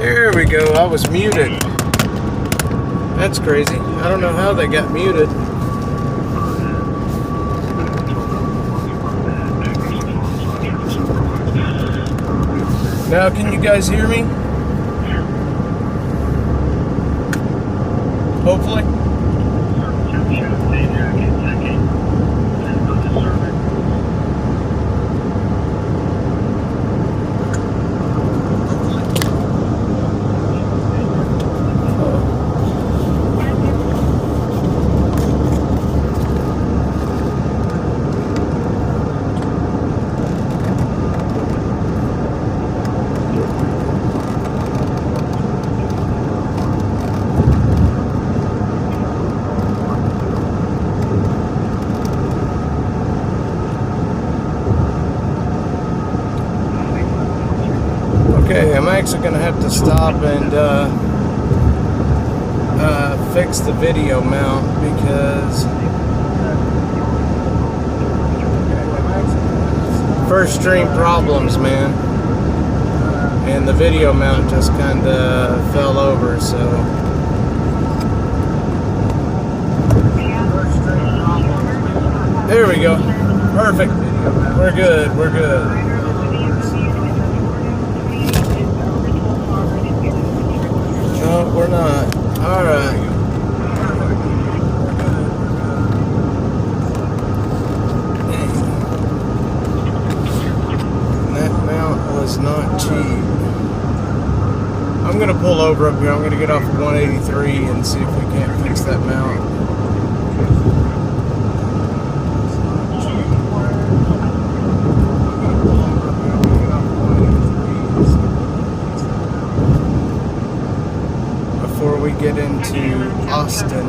There we go. I was muted. That's crazy. I don't know how they got muted. Now, can you guys hear me? Hopefully. Okay, I'm actually going to have to stop and fix the video mount because first stream problems, man, and the video mount just kind of fell over, so there we go. Perfect. We're good. We're good. No, we're not. All right. That mount was not cheap. I'm gonna pull over up here. I'm gonna get off of 183 and see if we can't fix that mount. Before we get into Austin.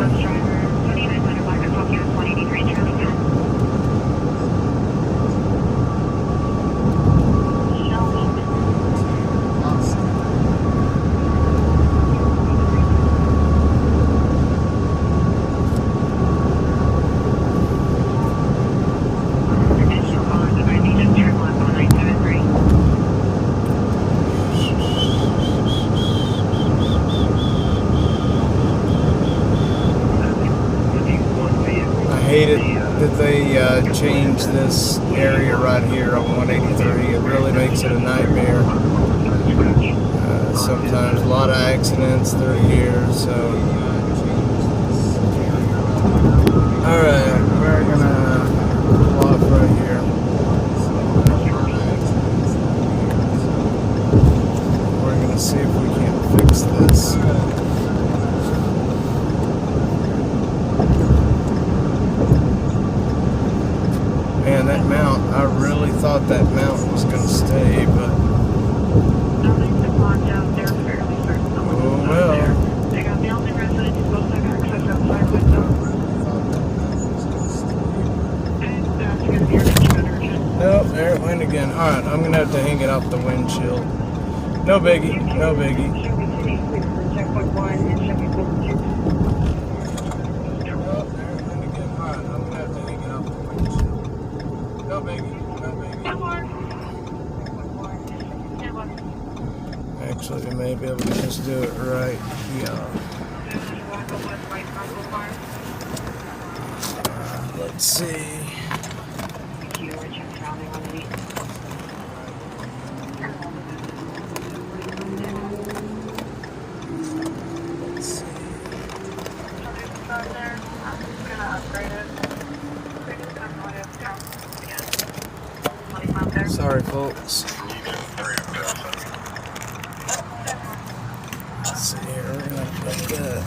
Hate it that they changed this area right here on 183. It really makes it a nightmare. Sometimes a lot of accidents through here, so alright, we're gonna pull off right here. We're gonna see if we can't fix this. Man, that mount, I really thought that mount was going to stay, but oh well. Nope, there it went again. Alright, I'm going to have to hang it off the windshield. No biggie, no biggie. Actually, we may be able to just do it right here. Let's see. Sorry, folks. Let's see here. We're gonna put that.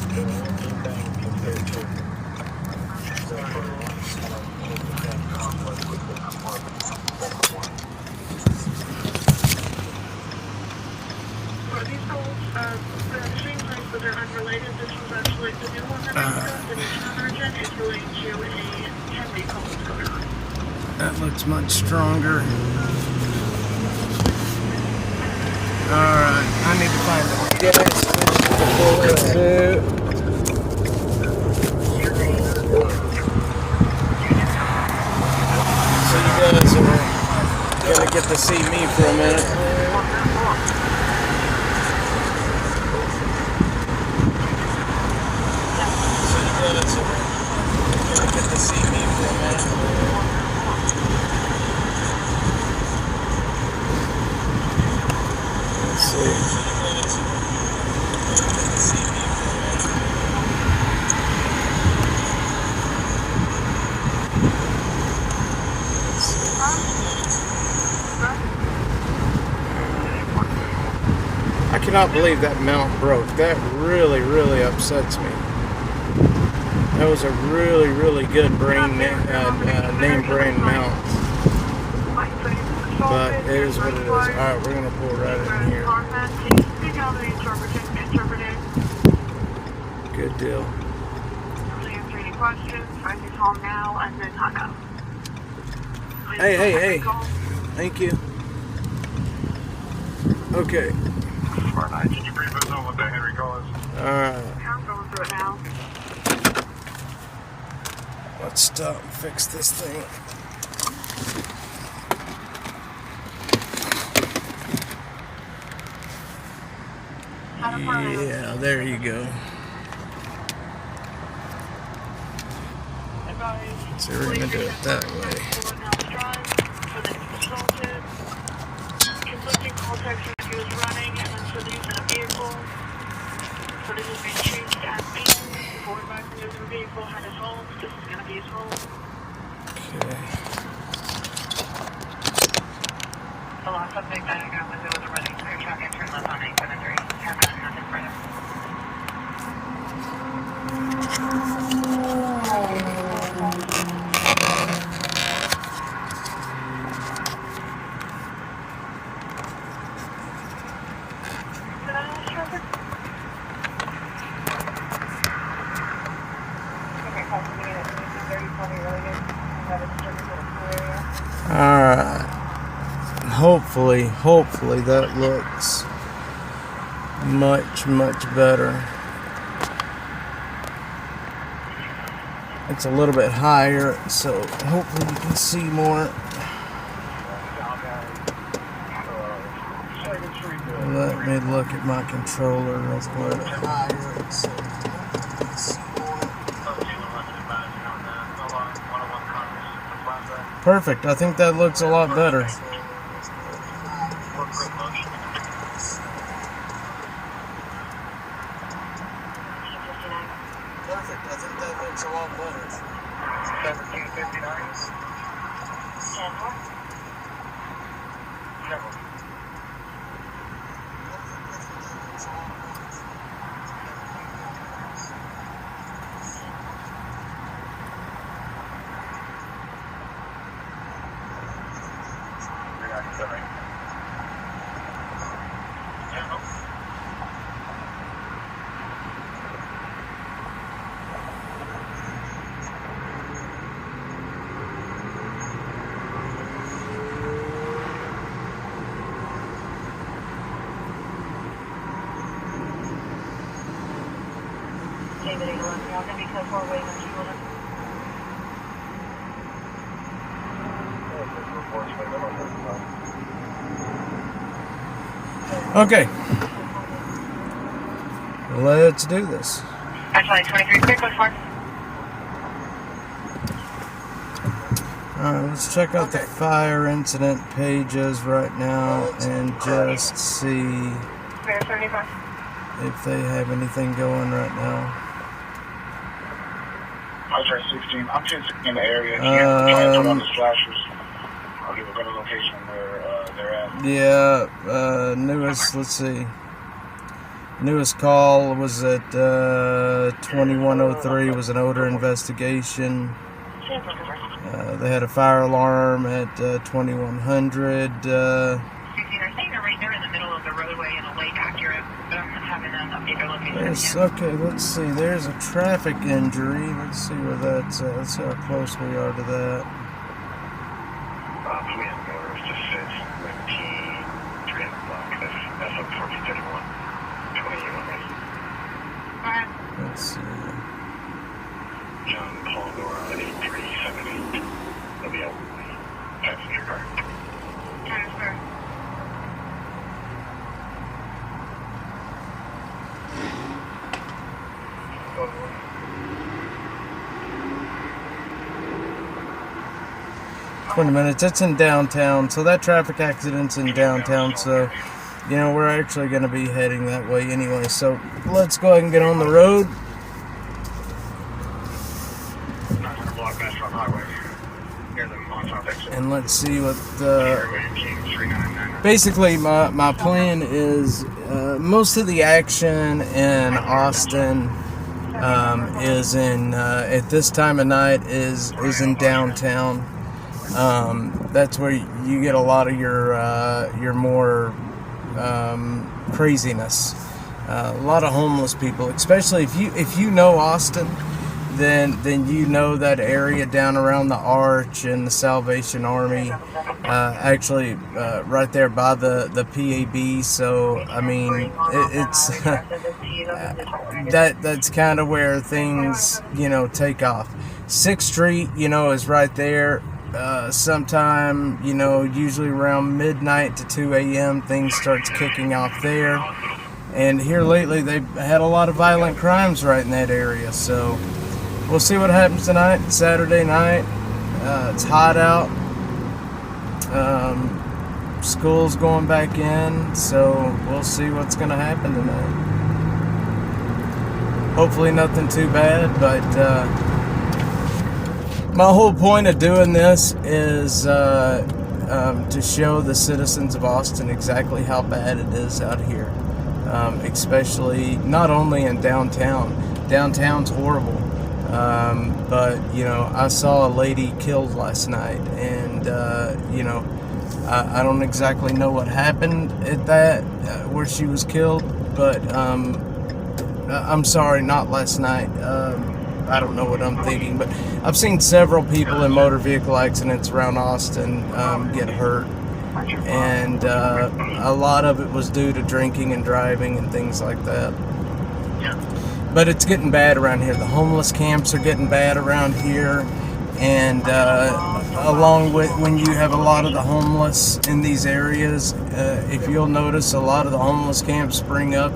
For these goals, the same place, but they're unrelated. This was actually the new one that I got, the new version is going to a 10-day color. That looks much stronger. Alright, I need to find the gas to pull into. So you guys are gonna get to see me for a minute. get to see me for a minute. Let's see. I cannot believe that mount broke. That really, really upsets me. That was a really, really good name brand mount. But it is what it is. Alright, we're going to pull right in here. Good deal. Hey. Thank you. Okay. Can you brief us on what that Henry call is? Alright. I'm going through it now. Let's stop and fix this thing. Yeah, there you go. So we're going to do it that way. Conflicting call text when he was running, and then for the use of a vehicle. So this is being treated as being forward back from using a vehicle, had his home. This is going to be his home. Okay. The last subject that I got was it was a running clear traffic turn left on 873. Have that nothing further. Alright. Hopefully that looks much better. It's a little bit higher, so hopefully you can see more. Let me look at my controller real quick. Higher, so you can see more. Perfect. I think that looks a lot better. Perfect. I think that looks a lot better. 1759. 10 more. David 811, y'all gonna be code 4 waiting on you. Okay. Let's do this. Actually, 23 quick, code 4. Alright, let's check out the fire incident pages right now and just see Bear 75. if they have anything going right now. I'll try 16. I'm just in the area. Can't try to put on the flashers. I'll give a better location where they're at. Yeah, newest, let's see. Newest call was at 2103, was an odor investigation. They had a fire alarm at 2100. 16, I think they're right there in the middle of the roadway in a lake accurate, but I'm having them update their location. Okay, let's see. There's a traffic injury. Let's see where that's at. Let's see how close we are to that. We have orders to 6, 3 o'clock. That's up 1431. 21 right. Alright. Let's see. John Paul Nora at 8378. They'll be out passenger car. Transfer. 20 minutes. It's in downtown, so that traffic accident's in downtown, so, you know, we're actually going to be heading that way anyway. So let's go ahead and get on the road. 900 block Bastrop Highway. Near the Montauk exit. And let's see what Airway King 3999. basically my plan is. Most of the action in Austin is in at this time of night is in downtown. That's where you get a lot of your more craziness. A lot of homeless people, especially if you know Austin, then you know that area down around the Arch and the Salvation Army, actually right there by the PAB. So I mean, it's that's kind of where things, you know, take off. 6th Street, you know, is right there. Sometime, you know, usually around midnight to 2 a.m. things starts kicking off there. And here lately, they've had a lot of violent crimes right in that area. So we'll see what happens tonight. It's Saturday night. It's hot out. School's going back in, so we'll see what's going to happen tonight. Hopefully nothing too bad, but my whole point of doing this is to show the citizens of Austin exactly how bad it is out here, especially not only in downtown. Downtown's horrible. But, you know, I saw a lady killed last night, and, you know, I don't exactly know what happened at that, where she was killed, but, I'm sorry, not last night. I don't know what I'm thinking, but I've seen several people in motor vehicle accidents around Austin, get hurt, and, a lot of it was due to drinking and driving and things like that. But it's getting bad around here. The homeless camps are getting bad around here. And along with when you have a lot of the homeless in these areas, if you'll notice, a lot of the homeless camps spring up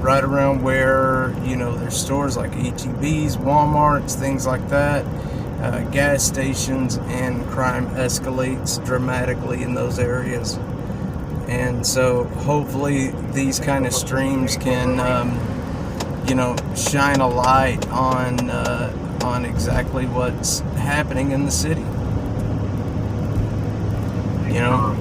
right around where, you know, there's stores like H-E-B's, Walmarts, things like that, gas stations, and crime escalates dramatically in those areas. And so hopefully these kind of streams can you know, shine a light on exactly what's happening in the city. You know,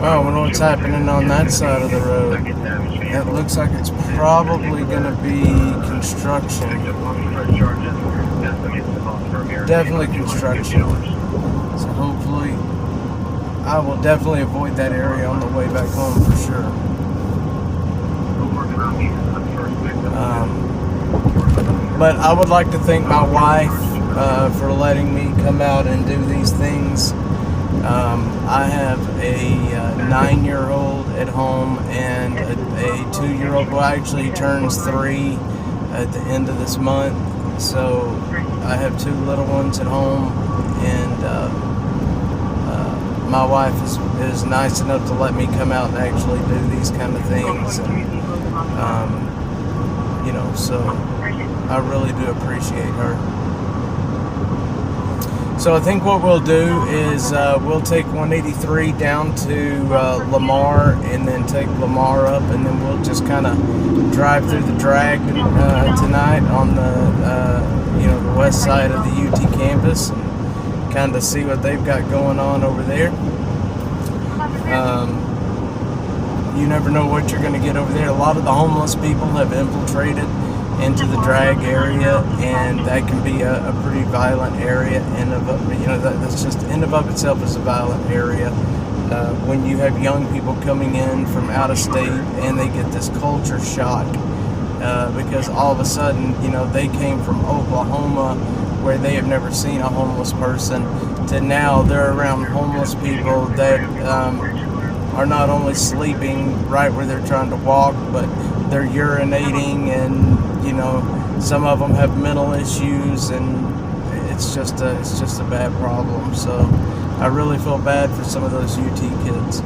well, I wonder what's happening on that side of the road. It looks like it's probably going to be construction. Definitely construction. So hopefully, I will definitely avoid that area on the way back home for sure. But I would like to thank my wife for letting me come out and do these things. I have a 9-year-old at home and a 2-year-old. Well, actually, he turns 3 at the end of this month. So I have 2 little ones at home, and my wife is nice enough to let me come out and actually do these kind of things. And, you know, so I really do appreciate her. So I think what we'll do is we'll take 183 down to Lamar, and then take Lamar up, and then we'll just kind of drive through the drag tonight on the you know, the west side of the UT campus, and kind of see what they've got going on over there. You never know what you're going to get over there. A lot of the homeless people have infiltrated into the drag area, and that can be a pretty violent area. And you know, that's just in and of itself is a violent area. When you have young people coming in from out of state and they get this culture shock, because all of a sudden, you know, they came from Oklahoma where they have never seen a homeless person, to now they're around homeless people that are not only sleeping right where they're trying to walk, but they're urinating, and, you know, some of them have mental issues, and it's just a bad problem. So I really feel bad for some of those UT kids.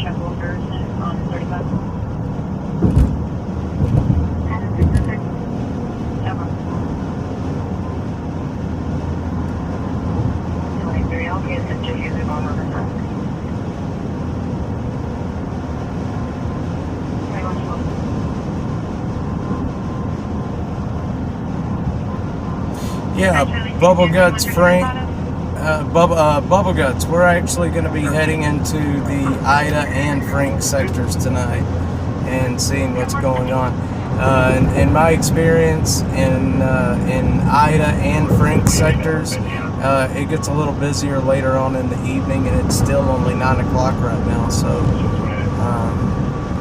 check workers on 35. Yeah, Bubble Guts, Frank. Bubble Guts, we're actually going to be heading into the Ida and Frank sectors tonight and seeing what's going on. In my experience in Ida and Frank sectors, it gets a little busier later on in the evening, and it's still only 9 o'clock right now, so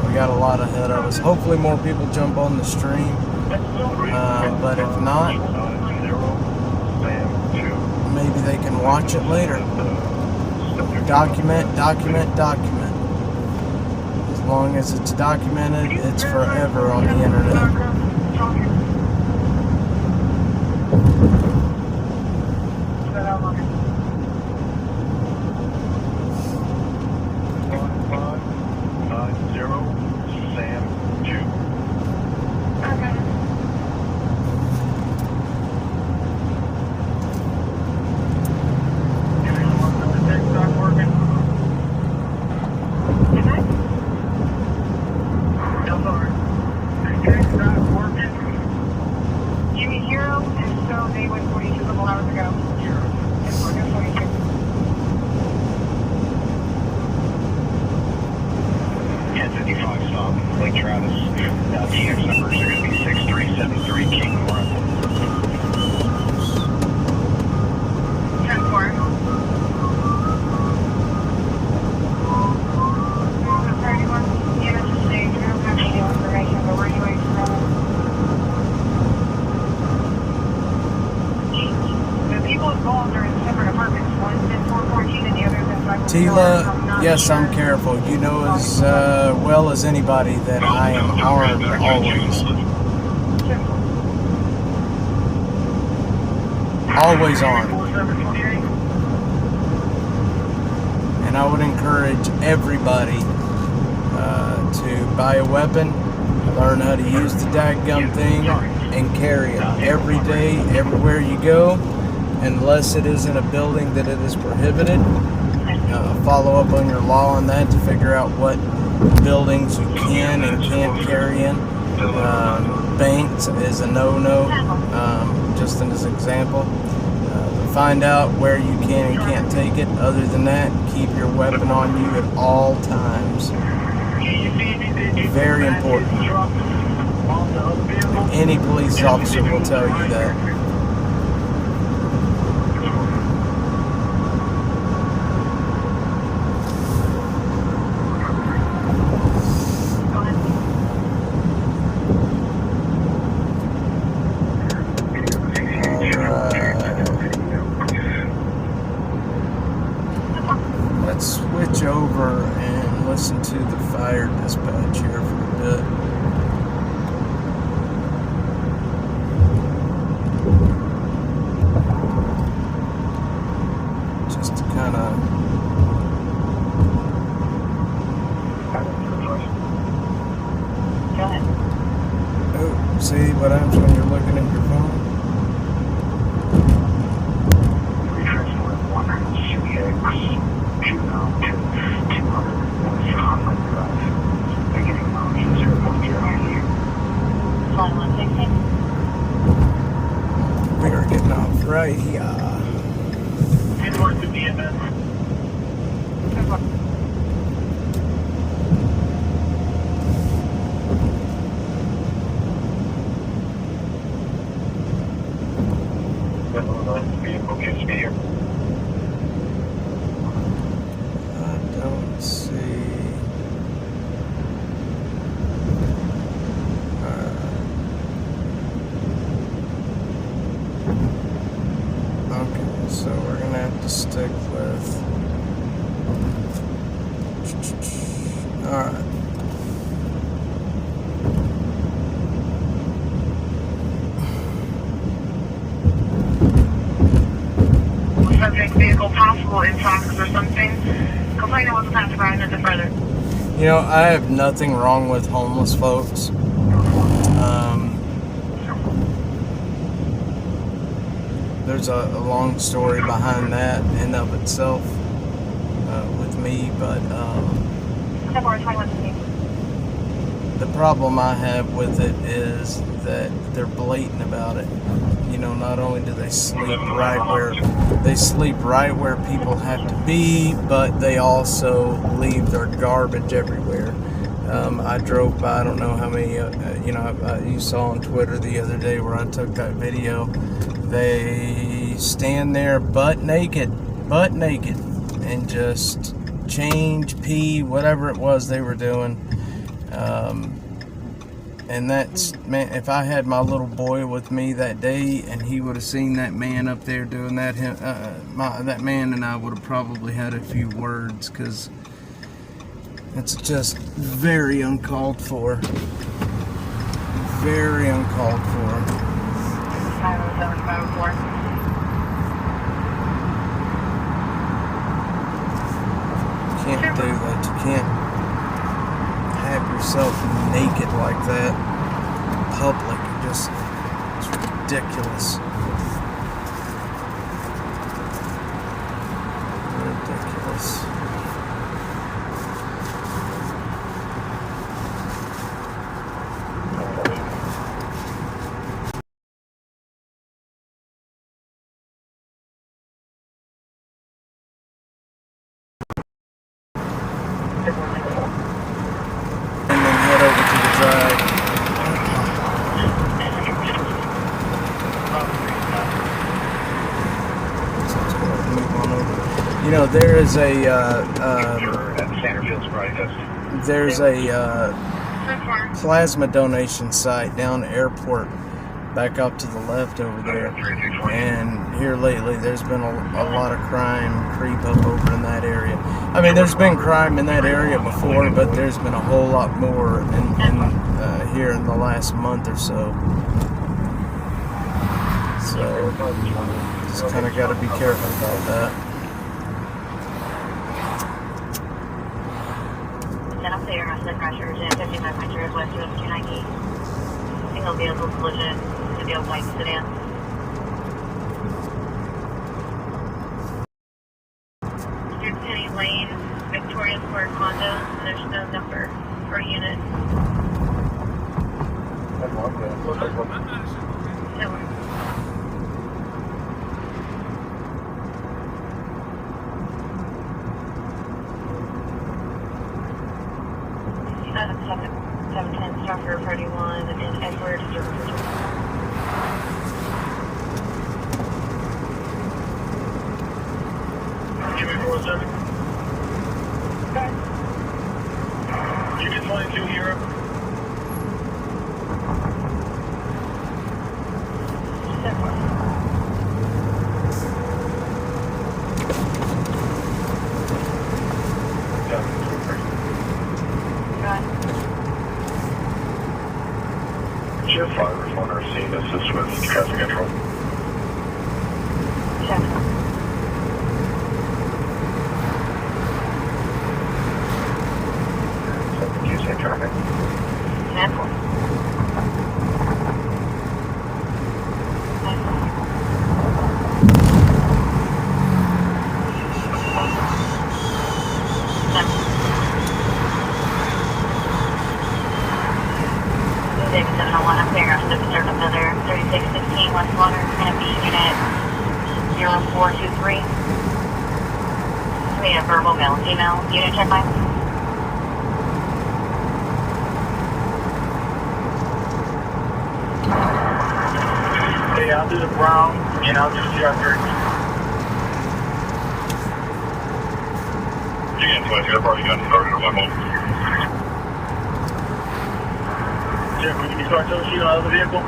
we got a lot ahead of us. Hopefully more people jump on the stream, but if not, maybe they can watch it later. Document. As long as it's documented, it's forever on the internet. Tila, yes, I'm careful. You know as well as anybody that I am armed always. Always armed. And I would encourage everybody to buy a weapon, learn how to use the dadgum thing, and carry it every day, everywhere you go, unless it is in a building that it is prohibited. Follow up on your law on that to figure out what buildings you can and can't carry in. Banks is a no-no, just as an example. Find out where you can and can't take it. Other than that, keep your weapon on you at all times. Very important. Any police officer will tell you that. Switch over and listen to the fire dispatch here for a bit. Just to kind of go ahead. Oh, see what happens when you're looking at your phone? We are getting off right here. I don't see. Okay, so we're gonna have to stick with. Alright. Subject vehicle possible in talks or something. Complainant was passed by another further. You know, I have nothing wrong with homeless folks. There's a long story behind that in of itself with me, but the problem I have with it is that they're blatant about it. You know, not only do they sleep right where people have to be, but they also leave their garbage everywhere. I drove by, I don't know how many, you saw on Twitter the other day where I took that video. They stand there butt naked, and just change, pee, whatever it was they were doing. And that's, man, if I had my little boy with me that day and he would have seen that man up there doing that, that man and I would have probably had a few words, because it's just very uncalled for. Very uncalled for. You can't do that. You can't have yourself naked like that in public. It's ridiculous. Ridiculous. And then head over to the drive. You know, there is there's a plasma donation site down the airport, back up to the left over there. And here lately, there's been a lot of crime creep up over in that area. I mean, there's been crime in that area before, but there's been a whole lot more here in the last month or so. So, just kind of got to be careful about that. Pressure, 55 meters west US 290. Single vehicle collision, Studio White sedan. Through Penny Lane, Victoria Square condos. There's no number or unit. No. 710 Stalker 31 and Edward Give me 47. Okay. You get 22 Europe. Ship 5 is on our scene. Assist with traffic control. Check. You say traffic. 10-4. I'm clearing out to start another 3616 West Water. It's going to be unit 0423. We have verbal mail and email. Unit check line. Hey, I'll do the brown and I'll do CR3. You can 20. I've already got started on my phone. Jeff, can you start those shooting out of the vehicle?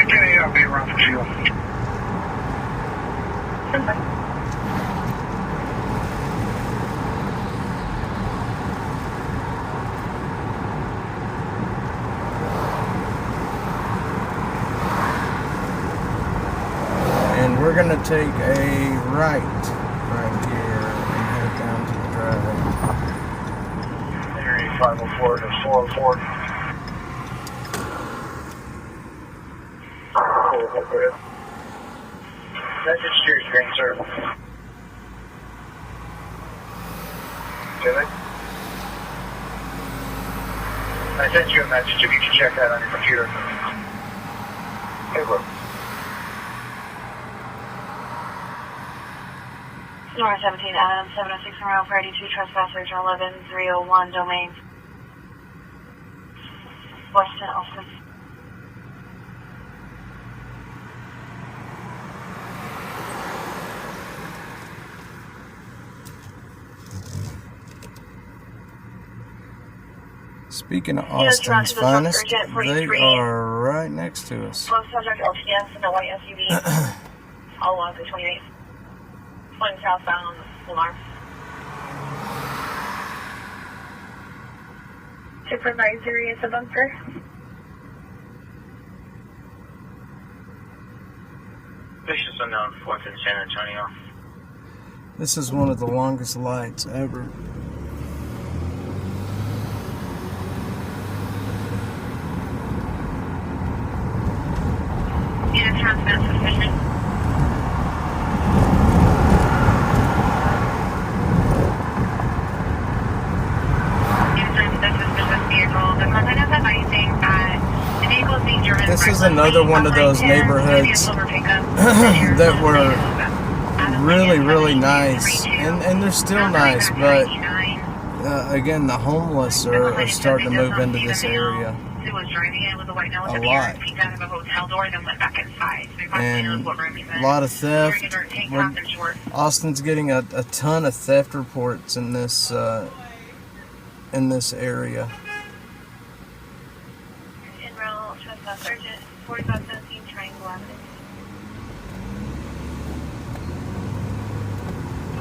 Kenny, I'll be around for fuel. And we're gonna take a right here and head down to the drive. Area 504 to 404. Message to your screen, sir. Jimmy? I sent you a message if you can check that on your computer. Hey, bro. North 17 Adams, 706 around for 82 trespassers, 11301 domain. Weston Austin. Speaking of Austin's finest, they are right next to us. Close subject LTS in the white SUV. All along the 28th. Flying southbound, Lamar. Supervisory at the bunker. Vicious unknown, 4th in San Antonio. This is one of the longest lights ever. Unit transmit sufficient. This is another one of those neighborhoods that were really, really nice, and they're still nice, but again, the homeless are starting to move into this area a lot, and a lot of theft. Austin's getting a ton of theft reports in this area. Enroll Trespass Sergeant 4517 Triangle Avenue.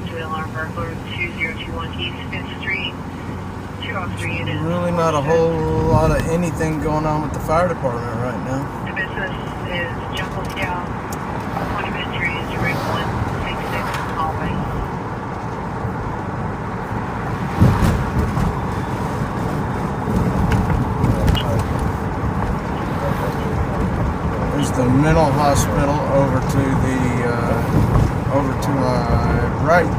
To alarm burglar 2021 East 5th Street. 203 units. Really not a whole lot of anything going on with the fire department right now. The business is Jungle Scout. Monumentary is Route 166 hallway. There's the mental hospital over to my right.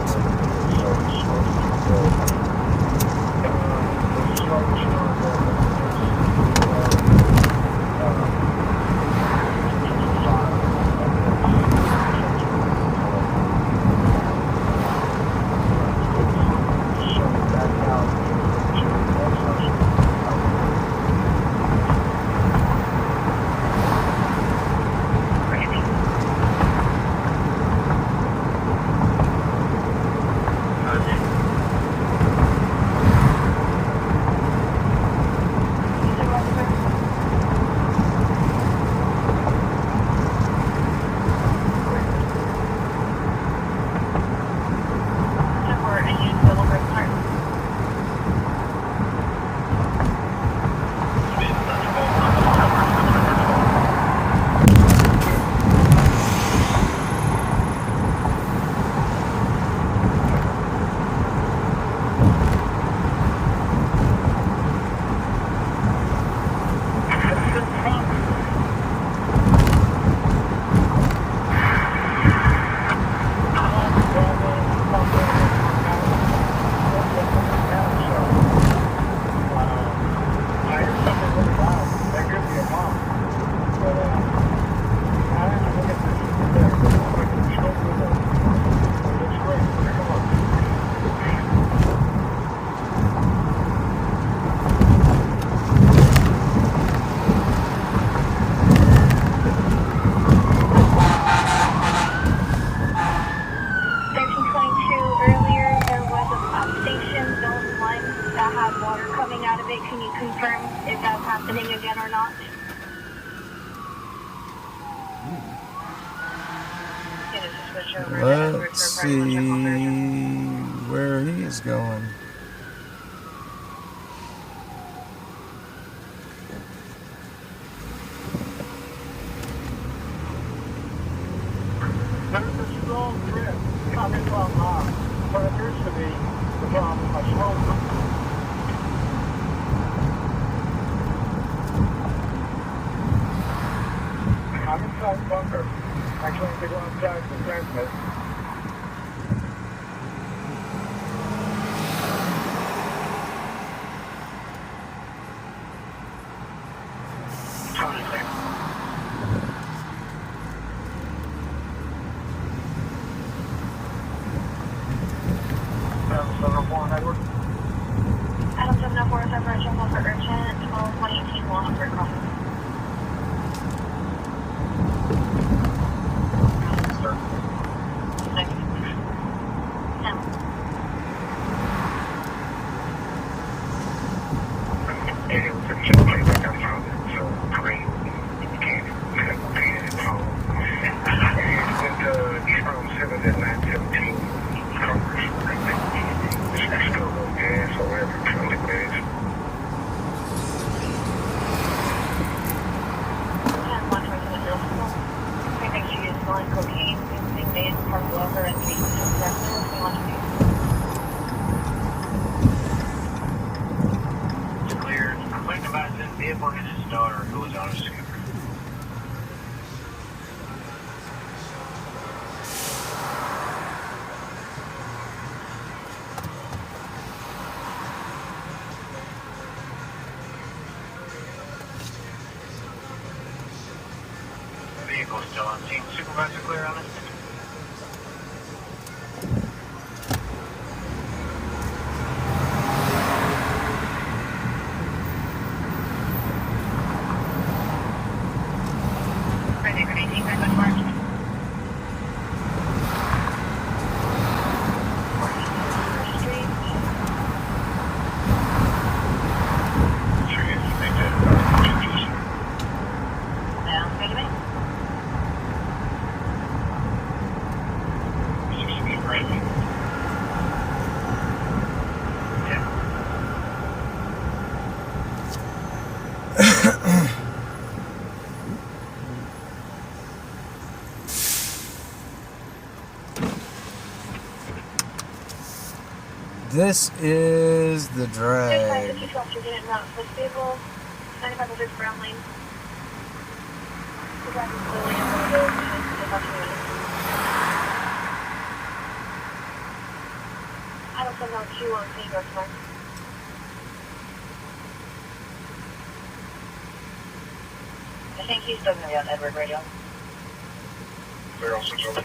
Let's see where he is going. long trip coming from what appears to be from a smoke. I'm inside the bunker. Actually, I need to go outside to transmit. Totally clear. 704 Edward. Adam 704 is over at Jungle for urgent. 118 Walnut crossing. Sir. Thank you. Now. And it was a chill place like I found it, so great. You can't pay it at home. And Eastbound 7 at 917 Congress. It's still no gas or whatever, truly gas. 10-1 we think she is selling cocaine, being made from Glover and being aggressive. We want to be. It's clear. Clinton advised his vehicle and his daughter, who was on a scooter. Vehicle still on scene. Supervisor clear on it? Ready for 18, very much march. Street. Sounds good to me. This is the drag. 55 officer didn't route this vehicle. 9506 Brown Lane. The driver clearly in one of those units. I don't know Q on scene, go tomorrow. I think he's still going to be on Edward Radio. Clear also, Joe.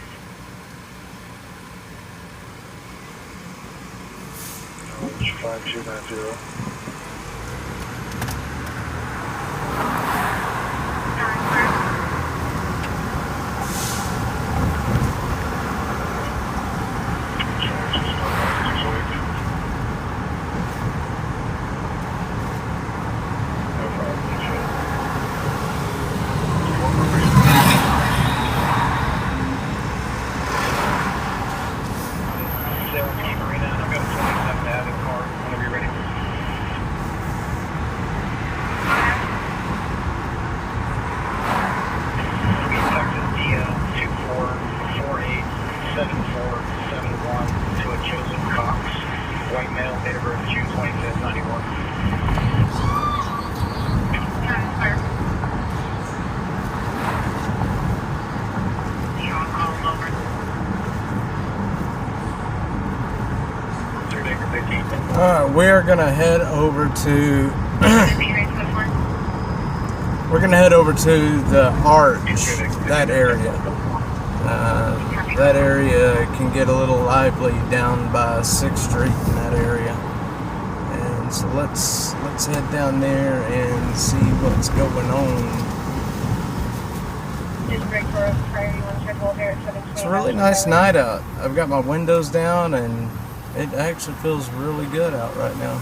It's 5290. White male, date of birth June 25th, 91. Alright, we're gonna head over to we're gonna head over to the arch, that area. That area can get a little lively down by 6th Street in that area. And so let's head down there and see what's going on. It's a really nice night out. I've got my windows down and it actually feels really good out right now.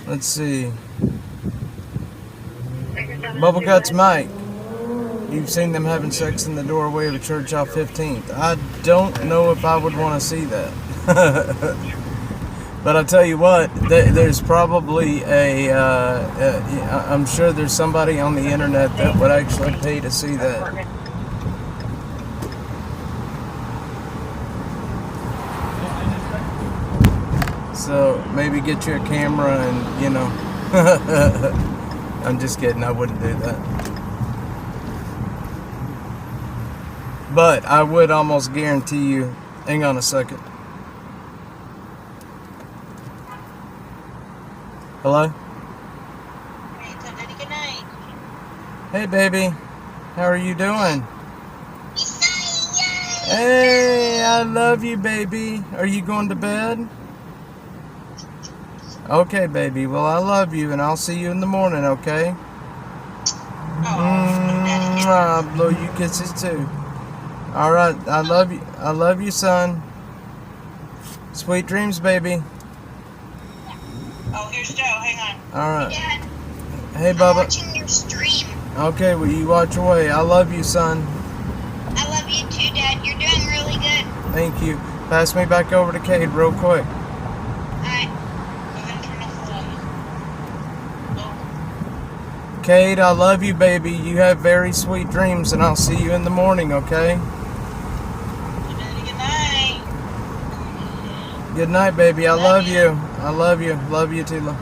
Let's see. Bubblegut's Mike. You've seen them having sex in the doorway of a church off 15th. I don't know if I would want to see that. But I'll tell you what, there's probably I'm sure there's somebody on the internet that would actually pay to see that. So maybe get you a camera and, you know, I'm just kidding, I wouldn't do that. But I would almost guarantee you, hang on a second. Hello? Good night. Hey baby, how are you doing? Hey, I love you baby. Are you going to bed? Okay baby, well I love you and I'll see you in the morning, okay? I'll blow you kisses too. Alright, I love you son. Sweet dreams baby. Oh, here's Joe. Hang on. Alright. Dad, Hey I'm Bubba. watching your stream. Okay, well you watch away. I love you son. I love you too, Dad. You're doing really good. Thank you. Pass me back over to Cade real quick. Alright. Go ahead and turn off the light. Oh. Cade, I love you baby. You have very sweet dreams and I'll see you in the morning, okay? Good night. Good night baby. I love you. I love you. Love you too. Hi,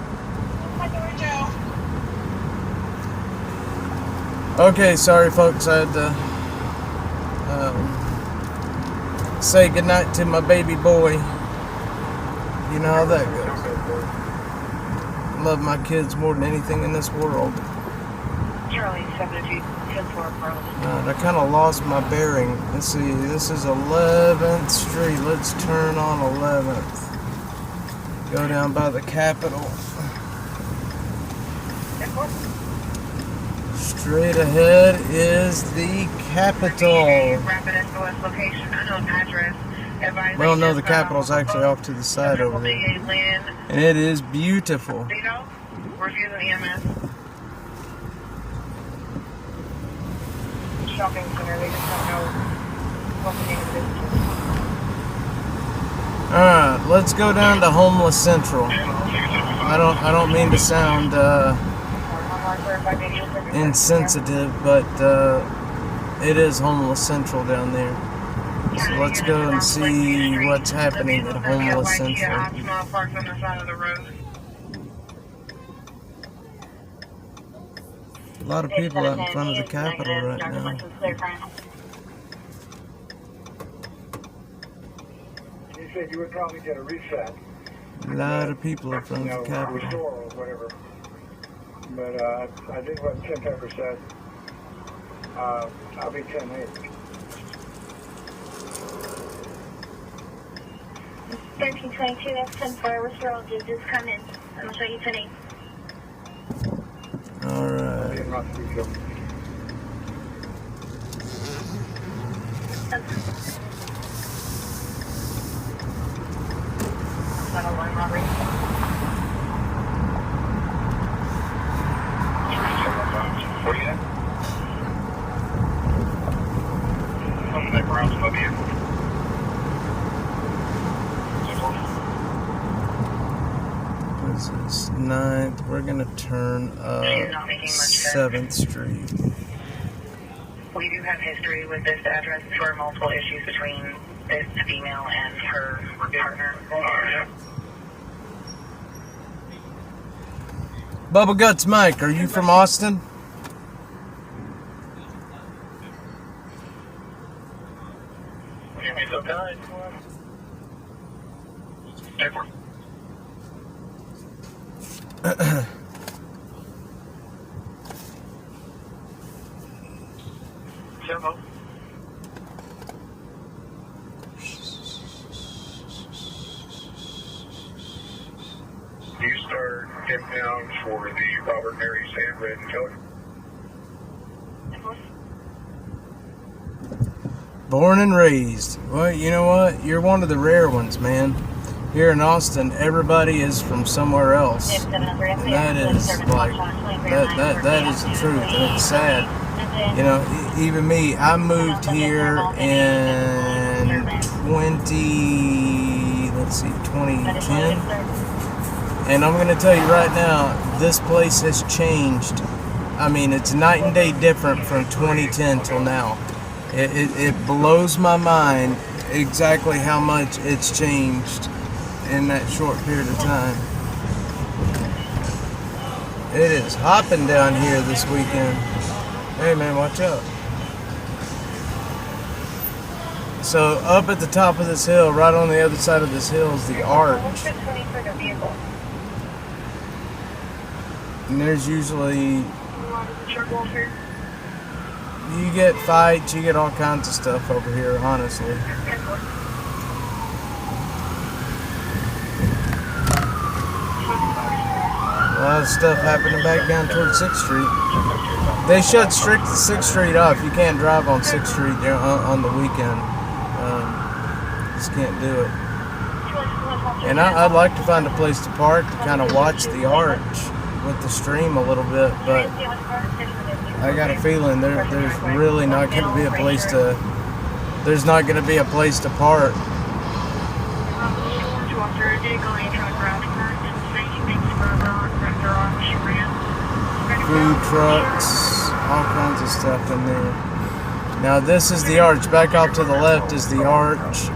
Joe. Okay, sorry folks, I had to say goodnight to my baby boy. You know how that goes. Love my kids more than anything in this world. Charlie, 72-10-4 I kind of lost my bearing. Let's see, this is 11th Street. Let's turn on 11th. Go down by the Capitol. Straight ahead is the Capitol. Well, no, the Capitol's actually off to the side over there. And it is beautiful. Shopping center, they just don't know what the name of it is. Alright, let's go down to Homeless Central. I don't mean to sound insensitive, but it is Homeless Central down there. So let's go and see what's happening at Homeless Central. A lot of people out in front of the Capitol right now. You said you would probably get a reset. A lot of people in front of the Capitol. Restore or whatever. But I did what Tim Pepper said. I'll be 10-8. 1322, that's 10-4. Withdrawal did just come in. I'm going to show you 10-8. Alright. Robbery. Where you at? On the grounds above you. This is 9th. We're going to turn up 7th Street. We do have history with this address for multiple issues between this female and her partner. Bubba Guts Mike, are you from Austin? Give me some time. Tempo. You start him down for the Robert Mary Sandred killer. Born and raised. Well, you know what? You're one of the rare ones, man. Here in Austin, everybody is from somewhere else. And that is like, that is the truth. And it's sad. You know, even me, I moved here in let's see, 2010. And I'm going to tell you right now, this place has changed. I mean, it's night and day different from 2010 till now. It blows my mind exactly how much it's changed in that short period of time. It is hopping down here this weekend. Hey man, watch out. So up at the top of this hill, right on the other side of this hill is the arch. And there's usually, you get fights, you get all kinds of stuff over here, honestly. A lot of stuff happening back down towards 6th Street. They shut 6th Street off. You can't drive on 6th Street on the weekend. Just can't do it. And I'd like to find a place to park to kind of watch the arch with the stream a little bit, but I got a feeling there's really not going to be a place to. There's not going to be a place to park. Food trucks, all kinds of stuff in there. Now this is the arch. Back off to the left is the arch.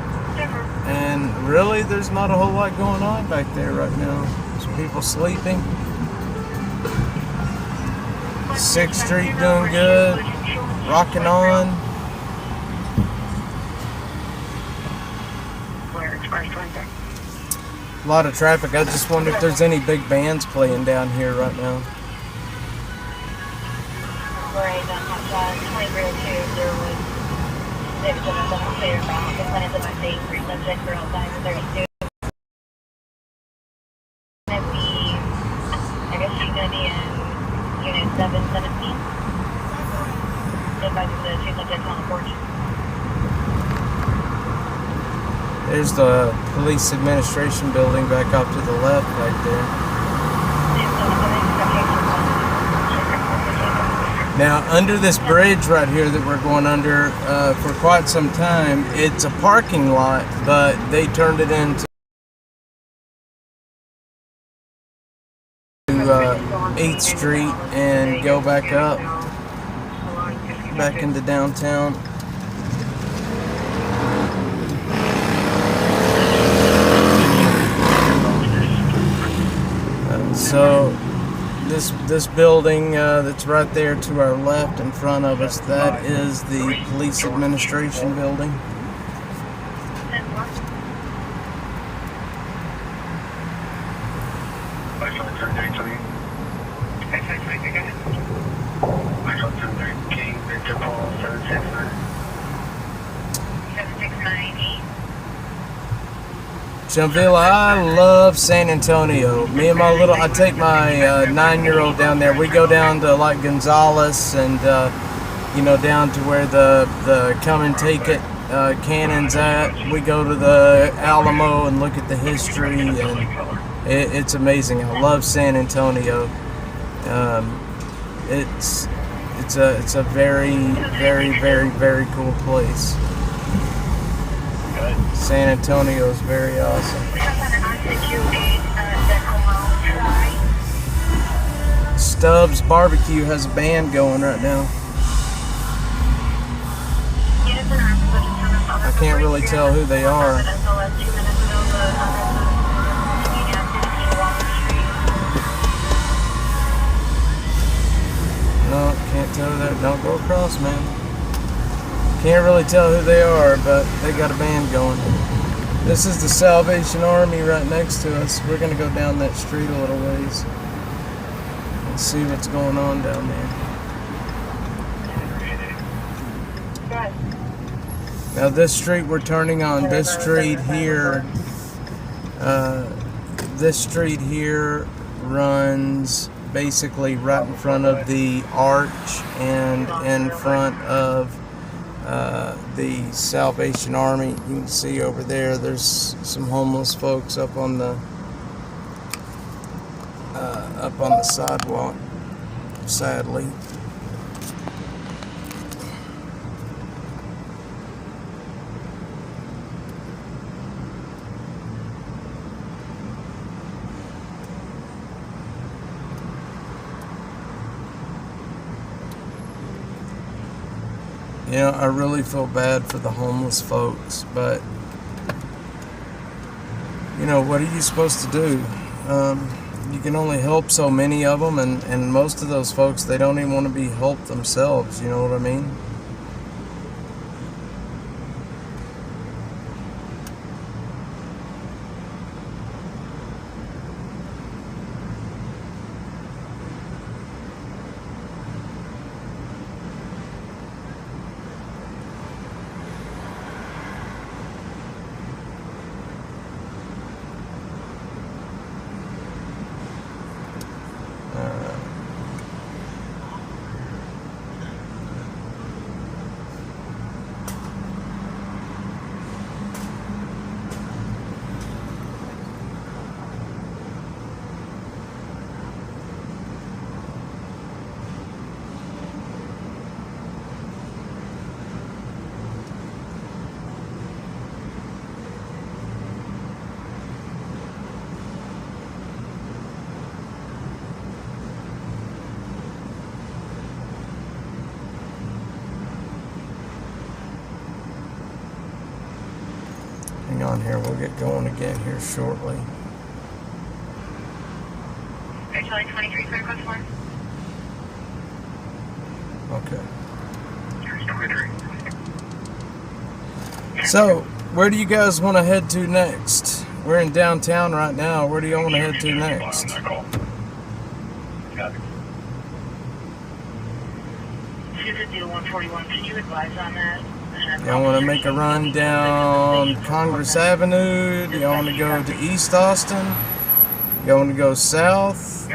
And really there's not a whole lot going on back there right now. There's people sleeping. 6th Street doing good. Rocking on. A lot of traffic. I just wonder if there's any big bands playing down here right now. Right, on 2002, there was 6 of them that were clear about the plans of my state for subjects for Alzheimer's. There was 2. Going to be, I guess she's going to be in Unit 717. If I do the 2 subjects on the porch. There's the police administration building back up to the left back there. Now, under this bridge right here that we're going under for quite some time, it's a parking lot, but they turned it into 8th Street and go back up, back into downtown. So this building that's right there to our left in front of us, that is the police administration building. Jamvilla, I love San Antonio. Me and my I take my 9-year-old down there. We go down to like Gonzales and down to where the come and take it cannon's at. We go to the Alamo and look at the history, and it's amazing. I love San Antonio. It's a very, very, very, very cool place. San Antonio is very awesome. Stubbs Barbecue has a band going right now. I can't really tell who they are. No, can't tell that. Don't go across, man. Can't really tell who they are, but they got a band going. This is the Salvation Army right next to us. We're going to go down that street a little ways and see what's going on down there. Now this street we're turning on, this street here runs basically right in front of the arch and in front of the Salvation Army. You can see over there, there's some homeless folks up on the sidewalk, sadly. You know, I really feel bad for the homeless folks, but you know, what are you supposed to do? You can only help so many of them, and most of those folks, they don't even want to be helped themselves, you know what I mean? Hang on here, we'll get going again here shortly. Actually, 23, clear coast 1. Okay. Here's 23. So, where do you guys want to head to next? We're in downtown right now. Where do y'all want to head to next? Susan Deal 141, can you advise on that? Y'all want to make a run down Congress Avenue? Do y'all want to go to East Austin? Y'all want to go south?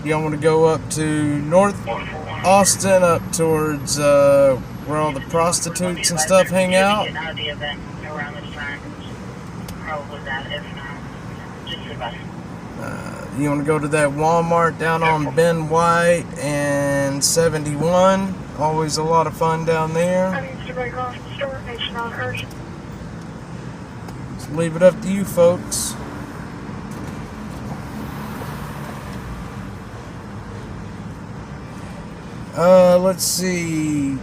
Y'all want to go up to North Austin, up towards where all the prostitutes and stuff hang out? Getting out of the event around this time. Probably that, if not, just advice. You want to go to that Walmart down on Ben White and 71? Always a lot of fun down there. I need to break off the store. It's not urgent. Just leave it up to you folks. Let's see.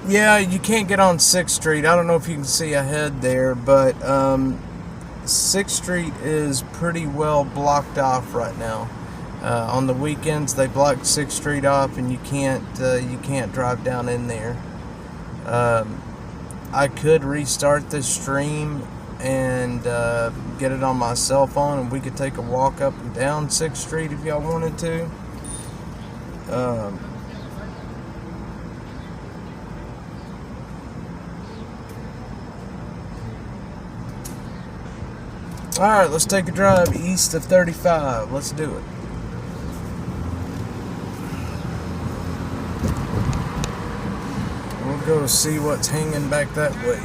Yeah, you can't get on 6th Street. I don't know if you can see ahead there, but 6th Street is pretty well blocked off right now. On the weekends, they block 6th Street off, and you can't drive down in there. I could restart this stream and get it on my cell phone, and we could take a walk up and down 6th Street if y'all wanted to. Alright, let's take a drive east of 35. Let's do it. We'll go see what's hanging back that way.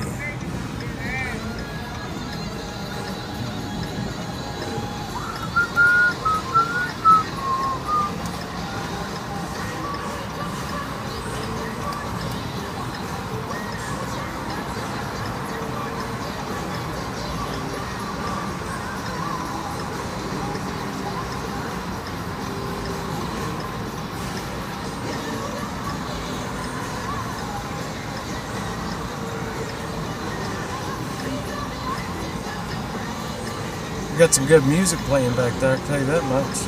Got some good music playing back there, I can tell you that much.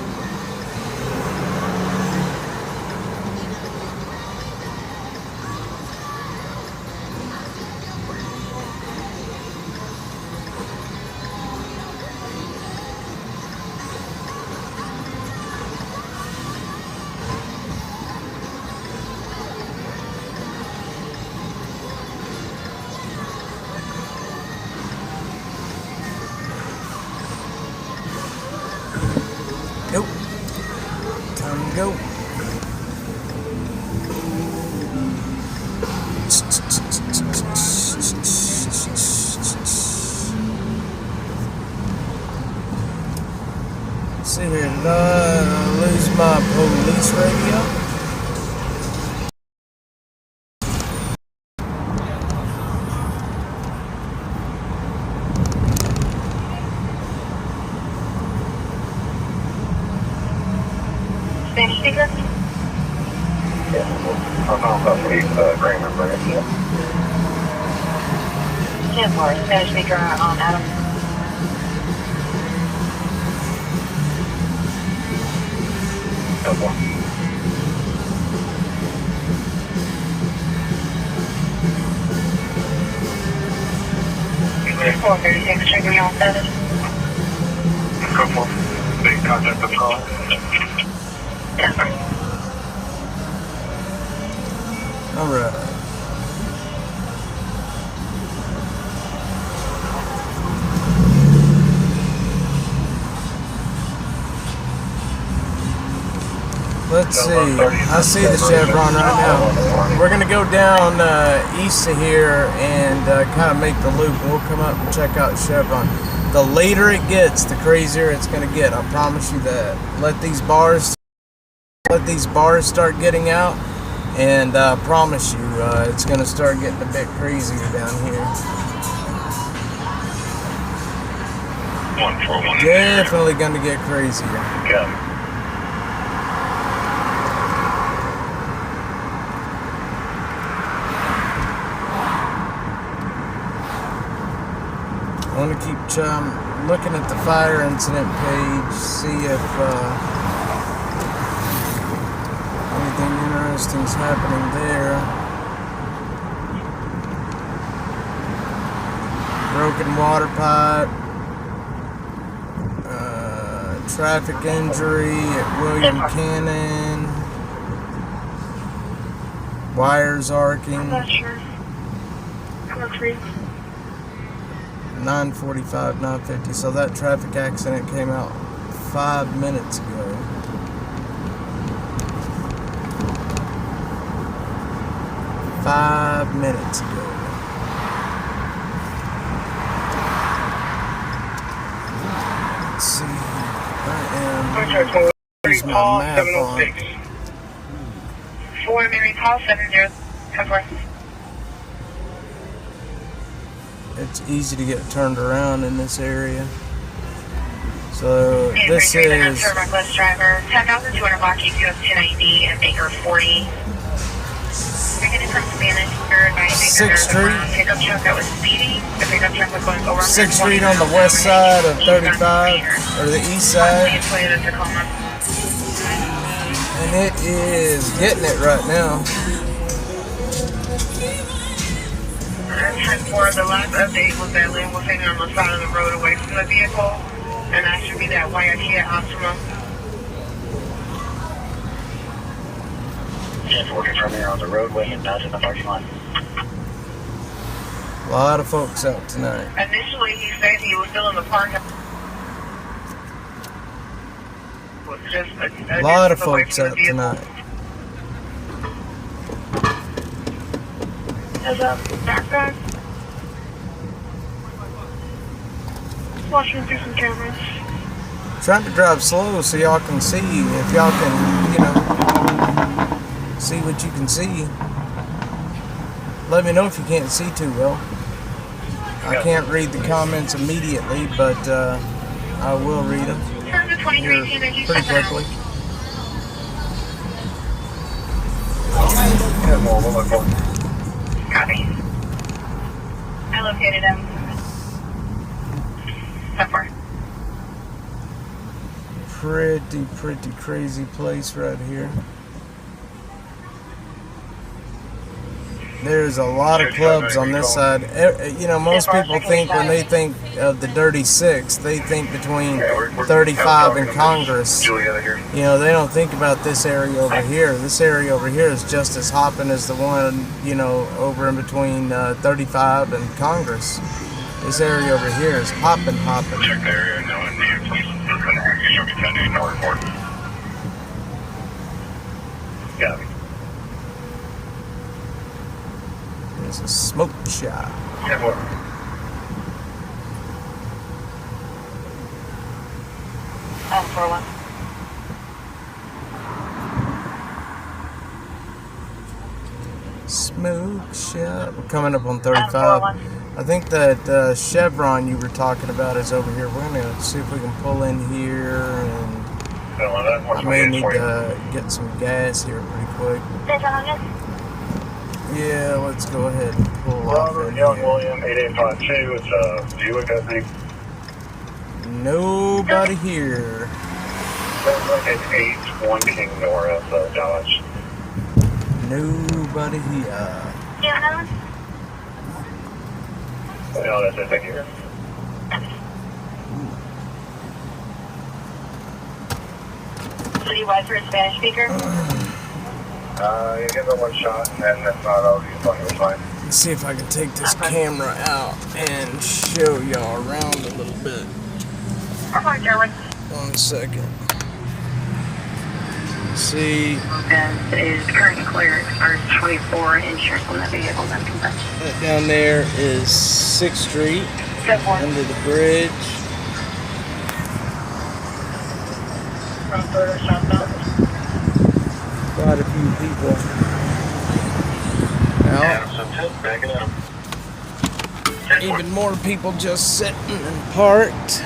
Nope. Time to go. Let's see here, did I lose my police radio? Spanish speaker? Yeah, I'm on about 8 grand number. 10-4, Spanish speaker on Adam. Double. 436, checking me on 7. Go for big contact of call. 10-4. Alright. Let's see. I see the Chevron right now. We're going to go down east of here and kind of make the loop. We'll come up and check out Chevron. The later it gets, the crazier it's going to get. I promise you that. Let these bars start getting out, and I promise you it's going to start getting a bit crazier down here. 141. Definitely going to get crazier. Yeah. I want to keep looking at the fire incident page, see if anything interesting is happening there. Broken water pipe, traffic injury at William Cannon, wires arcing. I'm not sure. Country. 9:45, 9:50. So that traffic accident came out 5 minutes ago. Five minutes ago. Let's see. I am. Here's my map on. 4 Mary call 70. 10-4. It's easy to get turned around in this area. So this is Reckless driver 10,200 block EQS 290 and Baker 40. Taking it from Spanish, advising 6th Street. Pickup truck that was speeding. The pickup truck was going over 6th Street on the west side of 35, or the east side. And it is getting it right now. 10-4, the last update was that Lynn was hanging on the side of the road away from the vehicle, and that should be that white Kia Optima. Just working from here on the roadway and not in the parking lot. A lot of folks out tonight. Initially, he said he was still in the park. Just A lot of folks out tonight. As a backpack. Watching through some cameras. Trying to drive slow so y'all can see. If y'all can, see what you can see. Let me know if you can't see too well. I can't read the comments immediately, but I will read them here pretty quickly. Copy. I located him. 10-4. Pretty crazy place right here. There's a lot of clubs on this side. Most people think when they think of the Dirty Six, they think between 35 and Congress. They don't think about this area over here. This area over here is just as hopping as the one, over in between 35 and Congress. This area over here is hopping. Check the area, no Indian police. You'll be 10 no report. Got it. There's a smoke shop. 10-4. Oh, 4-1. Smoke shop. We're coming up on 35. I think that Chevron you were talking about is over here. We're going to see if we can pull in here and I may need to get some gas here pretty quick. Yeah, let's go ahead and pull off in Young here. William, 8852. It's a Buick, I think. Nobody here. Sounds like an 8-1 King North Dodge. Nobody here. No, that's it. Thank you. Citywide for a Spanish speaker. You give it one shot, and then that's not all you thought it was fine. Let's see if I can take this camera out and show y'all around a little bit. One second. See, And is current clear expires 24 insurance on the vehicle then confirmed. that down there is 6th Street, under the bridge. Quite a few people out. Back it up. Even more people just sitting and parked.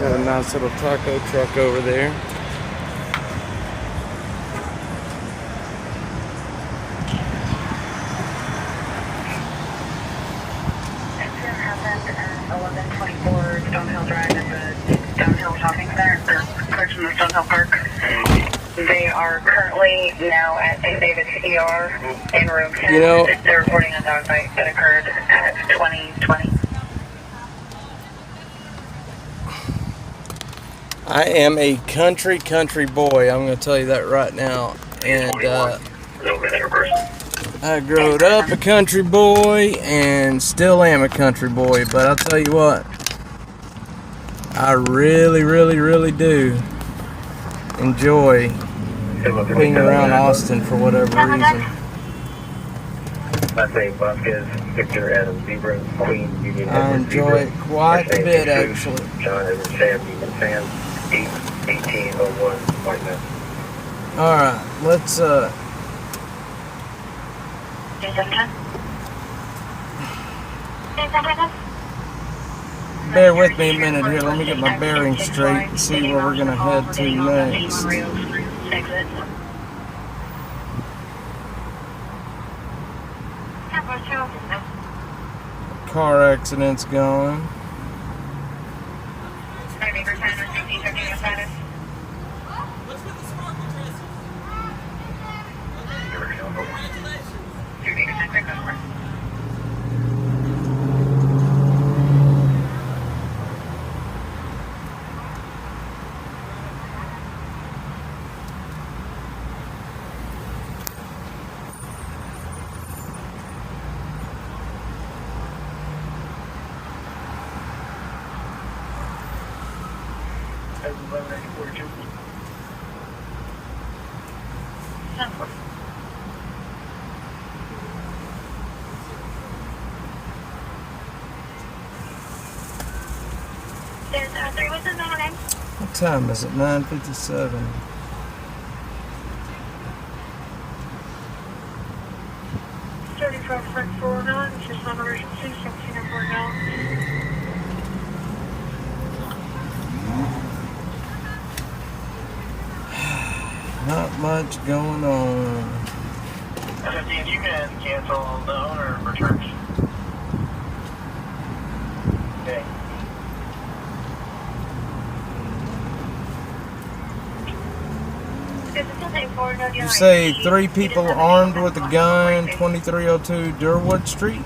Got a nice little taco truck over there. Accident happened at 1124 Stonehill Drive at the Stonehill Shopping Center, or correction, the Stonehill Park. They are currently now at St. David's ER in room 10. You know, they're reporting a dog bite that occurred at 2020. I am a country boy. I'm going to tell you that right now. And I grew up a country boy and still am a country boy. But I'll tell you what, I really do enjoy being around Austin for whatever reason. I say Vasquez, Victor, Adam, Zebra, Queen, Union, I enjoy it quite a bit, actually. John, Edward, Sam, Union, Sam, 1801, White Man. Alright, let's bear with me a minute here. Let me get my bearings straight and see where we're gonna head to next. Car accident's going. What time is it? 9:57. If there's not emergency, 16 and 4 now. Not much going on. Steve, you can cancel the owner returns. Okay. You say 3 people armed with a gun, 2302 Durwood Street?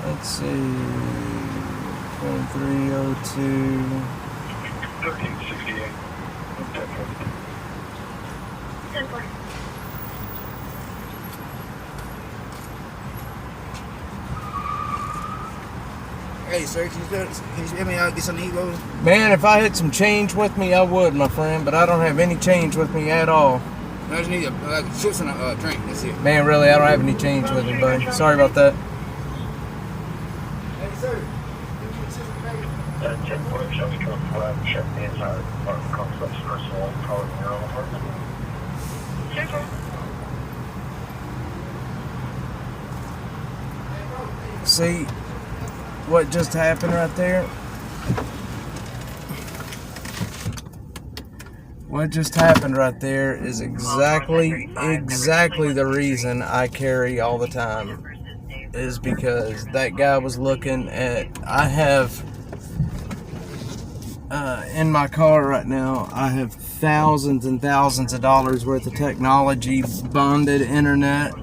Let's see. 2302. 1368. Hey, sir, can you help me out, get some Negros? Man, if I had some change with me, I would, my friend, but I don't have any change with me at all. I just need like chips and a drink. That's it. Man, really, I don't have any change with me, buddy. Sorry about that. Hey, sir. Checkpoint, Shelby Truck 5, check the inside apartment complex, first of all, calling your own apartment. See what just happened right there? What just happened right there is exactly the reason I carry all the time. Is because that guy was looking at, I have in my car right now, I have thousands and thousands of dollars worth of technology, bonded internet.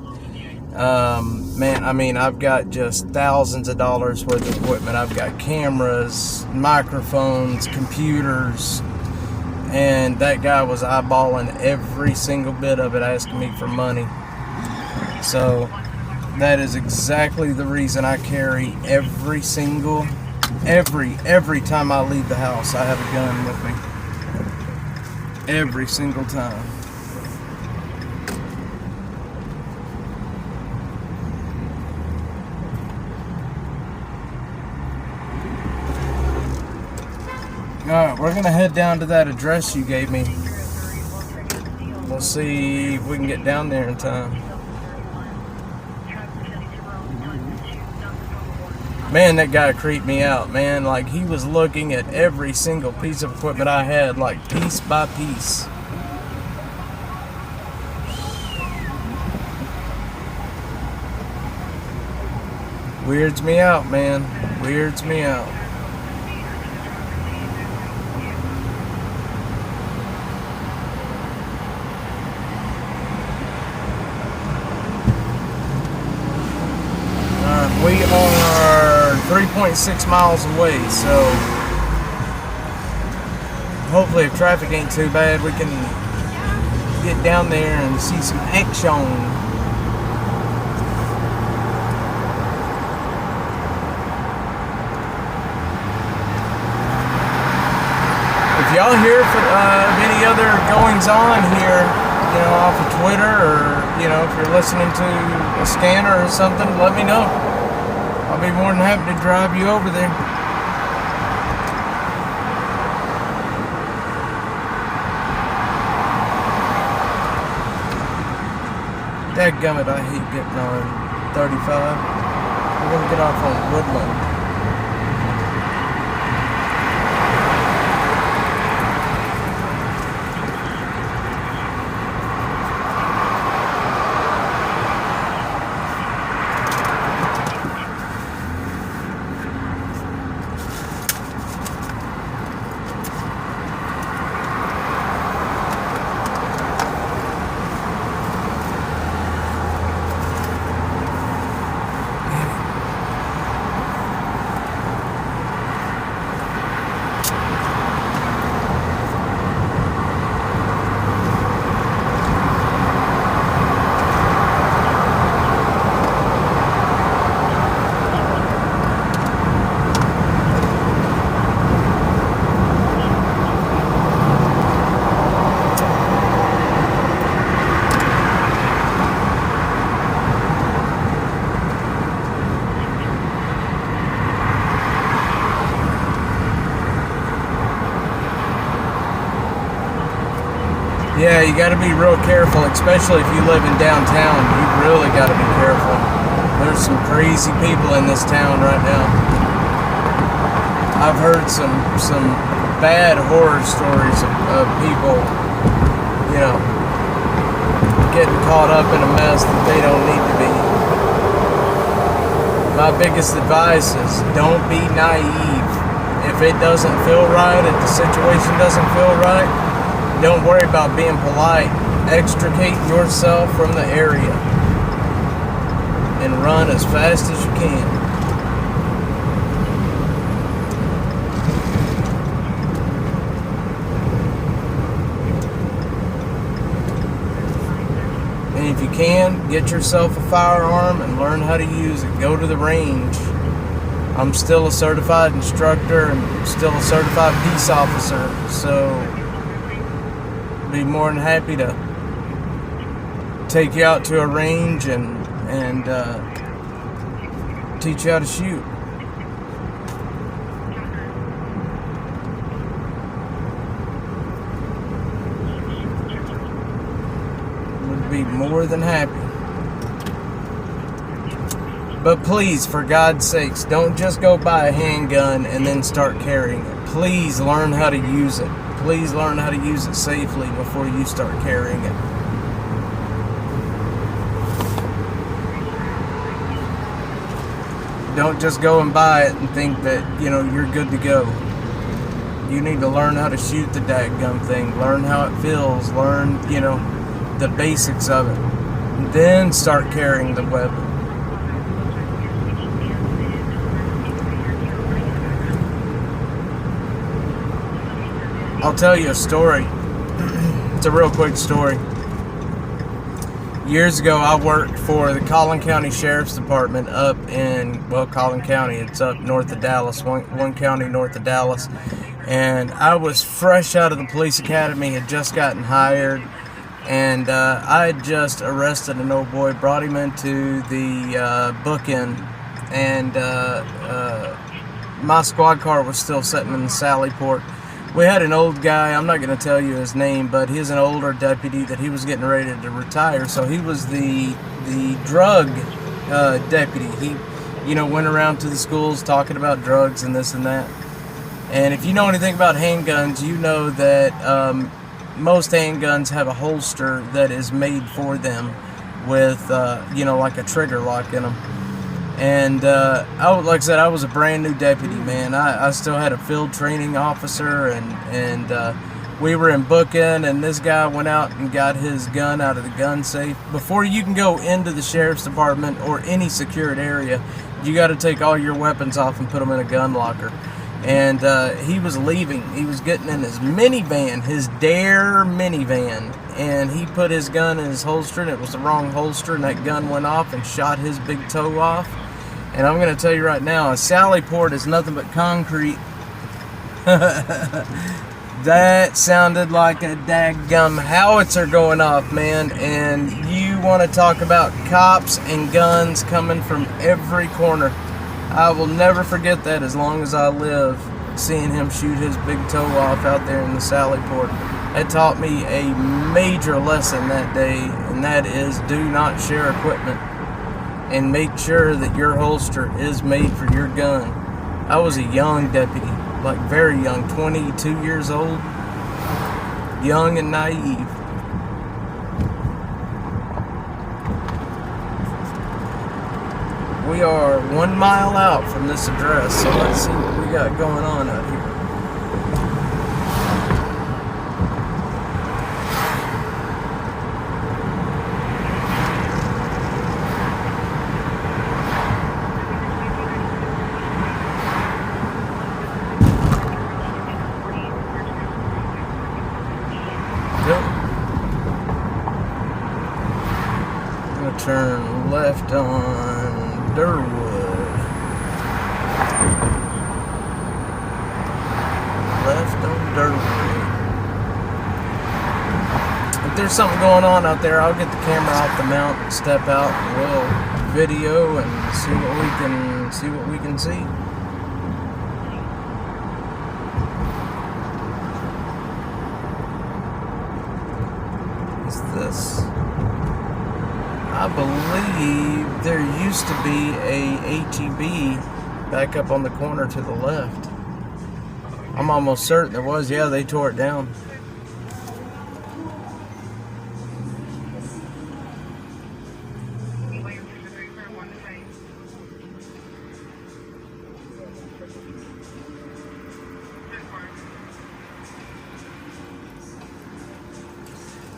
Man, I mean, I've got just thousands of dollars worth of equipment. I've got cameras, microphones, computers, and that guy was eyeballing every single bit of it, asking me for money. So that is exactly the reason I carry every time I leave the house, I have a gun with me. Every single time. Alright, we're gonna head down to that address you gave me. We'll see if we can get down there in time. Man, that guy creeped me out, man. Like, he was looking at every single piece of equipment I had, like, piece by piece. Weirds me out, man. Weirds me out. We are 3.6 miles away, so hopefully if traffic ain't too bad, we can get down there and see some action. If y'all hear of any other goings on here, you know, off of Twitter, or, you know, if you're listening to a scanner or something, let me know. I'll be more than happy to drive you over there. Dadgummit, I hate getting on 35. We're going to get off on Woodland. Yeah, you got to be real careful, especially if you live in downtown. You really got to be careful. There's some crazy people in this town right now. I've heard some bad horror stories of people, you know, getting caught up in a mess that they don't need to be. My biggest advice is don't be naive. If it doesn't feel right, if the situation doesn't feel right, don't worry about being polite. Extricate yourself from the area and run as fast as you can. And if you can, get yourself a firearm and learn how to use it. Go to the range. I'm still a certified instructor and still a certified peace officer, so be more than happy to take you out to a range and teach you how to shoot. Would be more than happy. But please, for God's sakes, don't just go buy a handgun and then start carrying it. Please learn how to use it. Please learn how to use it safely before you start carrying it. Don't just go and buy it and think that, you're good to go. You need to learn how to shoot the dadgum thing. Learn how it feels. Learn, the basics of it. And then start carrying the weapon. I'll tell you a story. It's a real quick story. Years ago, I worked for the Collin County Sheriff's Department up in, Collin County. It's up north of Dallas, one county north of Dallas. And I was fresh out of the police academy, had just gotten hired. And I had just arrested an old boy, brought him into the bookend. And my squad car was still sitting in the Sally Port. We had an old guy, I'm not going to tell you his name, but he's an older deputy that he was getting ready to retire. So he was the drug deputy. He, went around to the schools talking about drugs and this and that. And if you know anything about handguns, you know that most handguns have a holster that is made for them with, like a trigger lock in them. And like I said, I was a brand new deputy, man. I still had a field training officer, and we were in booking, and this guy went out and got his gun out of the gun safe. Before you can go into the sheriff's department or any secured area, you got to take all your weapons off and put them in a gun locker. And he was leaving. He was getting in his minivan, his Dare minivan, and he put his gun in his holster, and it was the wrong holster, and that gun went off and shot his big toe off. And I'm going to tell you right now, a Sally Port is nothing but concrete. That sounded like a daggum howitzer going off, man. And you want to talk about cops and guns coming from every corner. I will never forget that as long as I live, seeing him shoot his big toe off out there in the Sally Port. It taught me a major lesson that day, and that is do not share equipment. And make sure that your holster is made for your gun. I was a young deputy, like very young, 22 years old, young and naive. We are 1 mile out from this address, so let's see what we got going on out here. Turn left on Durwood. Left on Durwood. If there's something going on out there, I'll get the camera off the mount and step out and we'll video and see what we can see. Is this? I believe there used to be a HEB back up on the corner to the left. I'm almost certain there was. Yeah, they tore it down.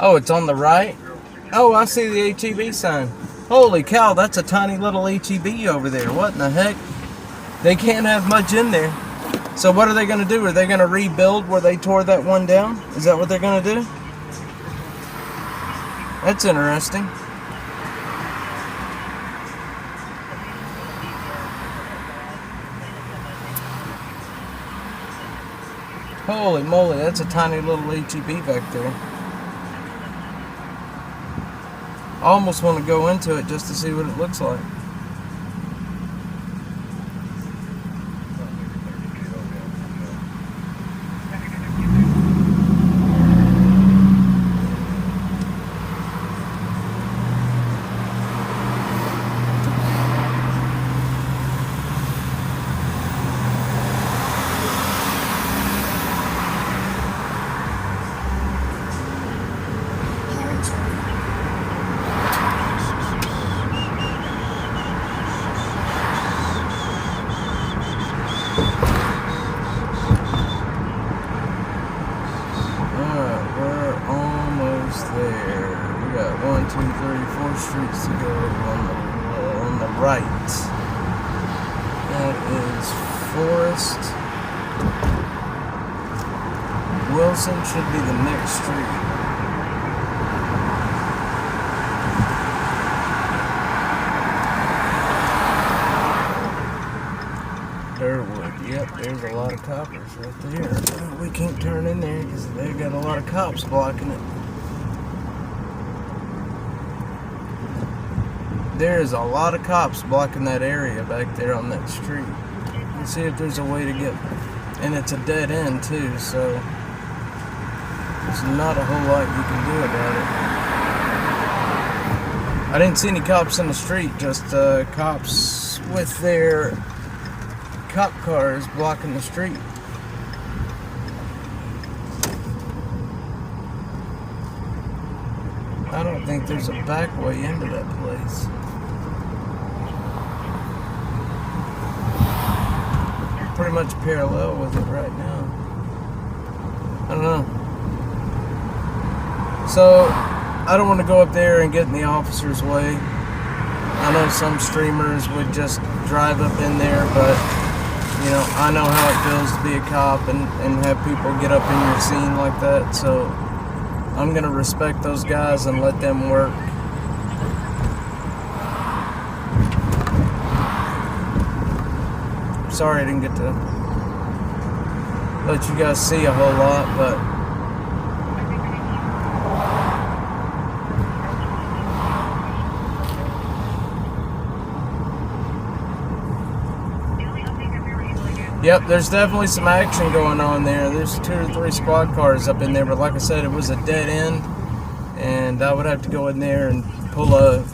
Oh, it's on the right? Oh, I see the HEB sign. Holy cow, that's a tiny little HEB over there. What in the heck? They can't have much in there. So what are they going to do? Are they going to rebuild where they tore that one down? Is that what they're going to do? That's interesting. Holy moly, that's a tiny little HEB back there. I almost want to go into it just to see what it looks like. Streets to go on the right. That is Forest. Wilson should be the next street. Durwood. Yep, there's a lot of coppers right there. We can't turn in there because they've got a lot of cops blocking it. There's a lot of cops blocking that area back there on that street. Let's see if there's a way to get, and it's a dead end too, so there's not a whole lot you can do about it. I didn't see any cops in the street, just cops with their cop cars blocking the street. I don't think there's a back way into that place. Pretty much parallel with it right now. I don't know. So, I don't want to go up there and get in the officer's way. I know some streamers would just drive up in there, but, you know, I know how it feels to be a cop and have people get up in your scene like that, so I'm going to respect those guys and let them work. Sorry I didn't get to let you guys see a whole lot, but yep, there's definitely some action going on there. There's 2 or 3 squad cars up in there, but like I said, it was a dead end, and I would have to go in there and pull a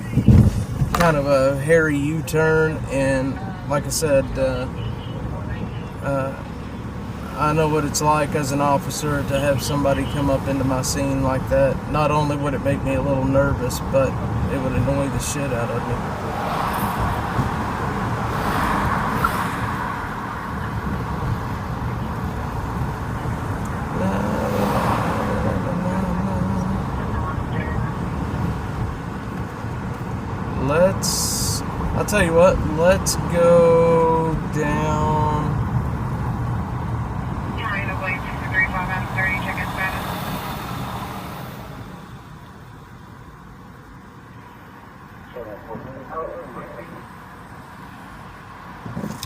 kind of a hairy U-turn, and like I said, I know what it's like as an officer to have somebody come up into my scene like that. Not only would it make me a little nervous, but it would annoy the shit out of me. I'll tell you what, let's go down.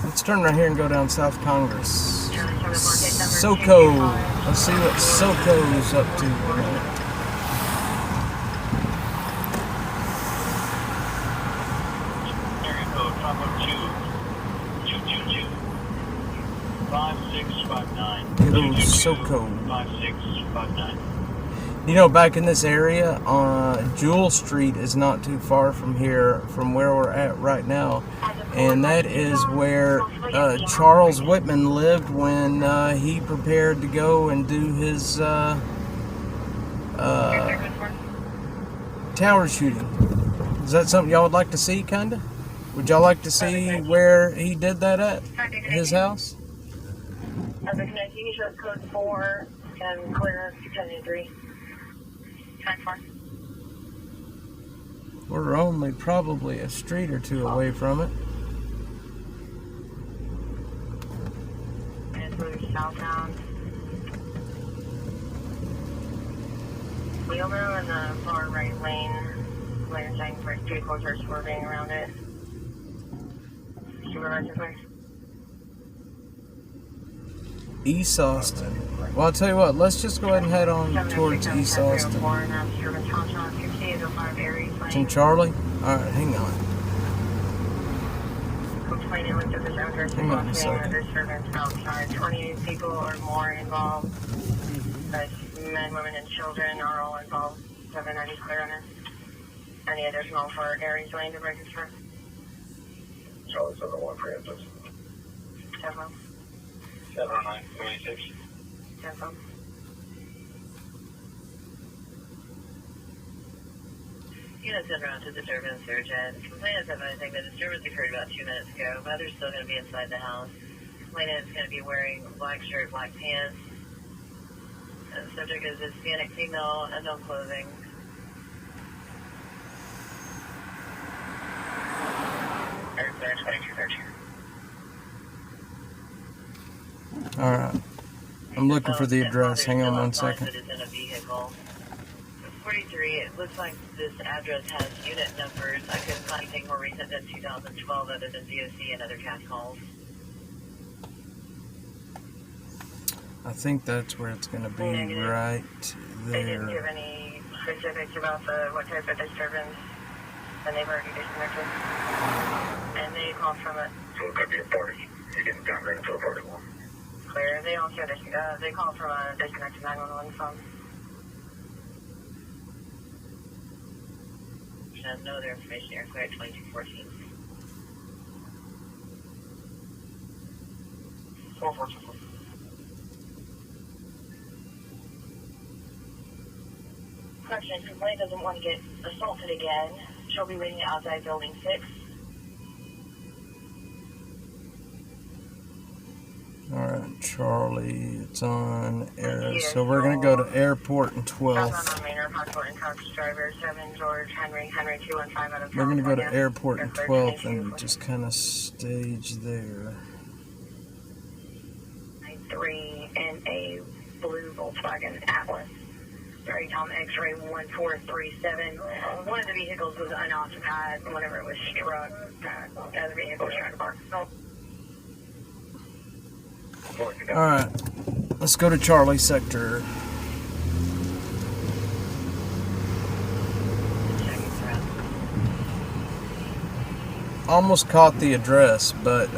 Let's turn right here and go down South Congress. SoCo. Let's see what SoCo's up to tonight. Good old SoCo. 5659. You know, back in this area, Jewel Street is not too far from here, from where we're at right now. And that is where Charles Whitman lived when he prepared to go and do his tower shooting. Is that something y'all would like to see, kinda? Would y'all like to see where he did that at? His house? Can you show code 4 and clear 673? We're only probably a street or 2 away from it. And move southbound. Wheelbarrow in the far right lane. Lane saying for vehicles are swerving around it. Supervisor, please. East Austin. Well, I'll tell you what, let's just go ahead and head on towards East Austin. 805 Aries It's in Lane. Charlie? Alright, hang on. Complainant went to this address Hang on a saying that second. disturbance outside. 28 people or more involved. But men, women, and children are all involved. 790 clear on it. Any additional for Aries Lane to register? Charlie 71 Francis. 10 709 26. 10 Unit 7 to disturbance urgent. Complainant is advising the disturbance occurred about 2 minutes ago. Mother's still going to be inside the house. Complainant is going to be wearing black shirt, black pants. The subject is a Hispanic female, unknown clothing. Air clear 2213. Alright. I'm looking for the address. Hang on one second. It is in a vehicle. 43, it looks like this address has unit numbers. I couldn't find anything more recent than 2012 other than DOC and other CAT calls. I think that's where it's going to be, right They didn't give there. any specifics about what type of disturbance, and they've already disconnected. And they called from it. So it could be a party. You're getting downgraded to a party one. Clear. They also they called from a disconnected 911 phone. And no other information here. Clear at 2214. 4424. Correction, complaint doesn't want to get assaulted again. She'll be waiting outside building 6. Alright, Charlie, it's on air. So we're going to go to airport and 12th. Southbound Manor, approximately truck driver 7 George Henry 215 out of We're going to go to California. airport and 12th and just kind of stage there. 3 in a blue Volkswagen Atlas. Sorry, Tom X-ray 1437. One of the vehicles was unoccupied whenever it was struck. The other vehicle was trying to park. Alright, let's go to Charlie sector. Checking throughout. Almost caught the address, but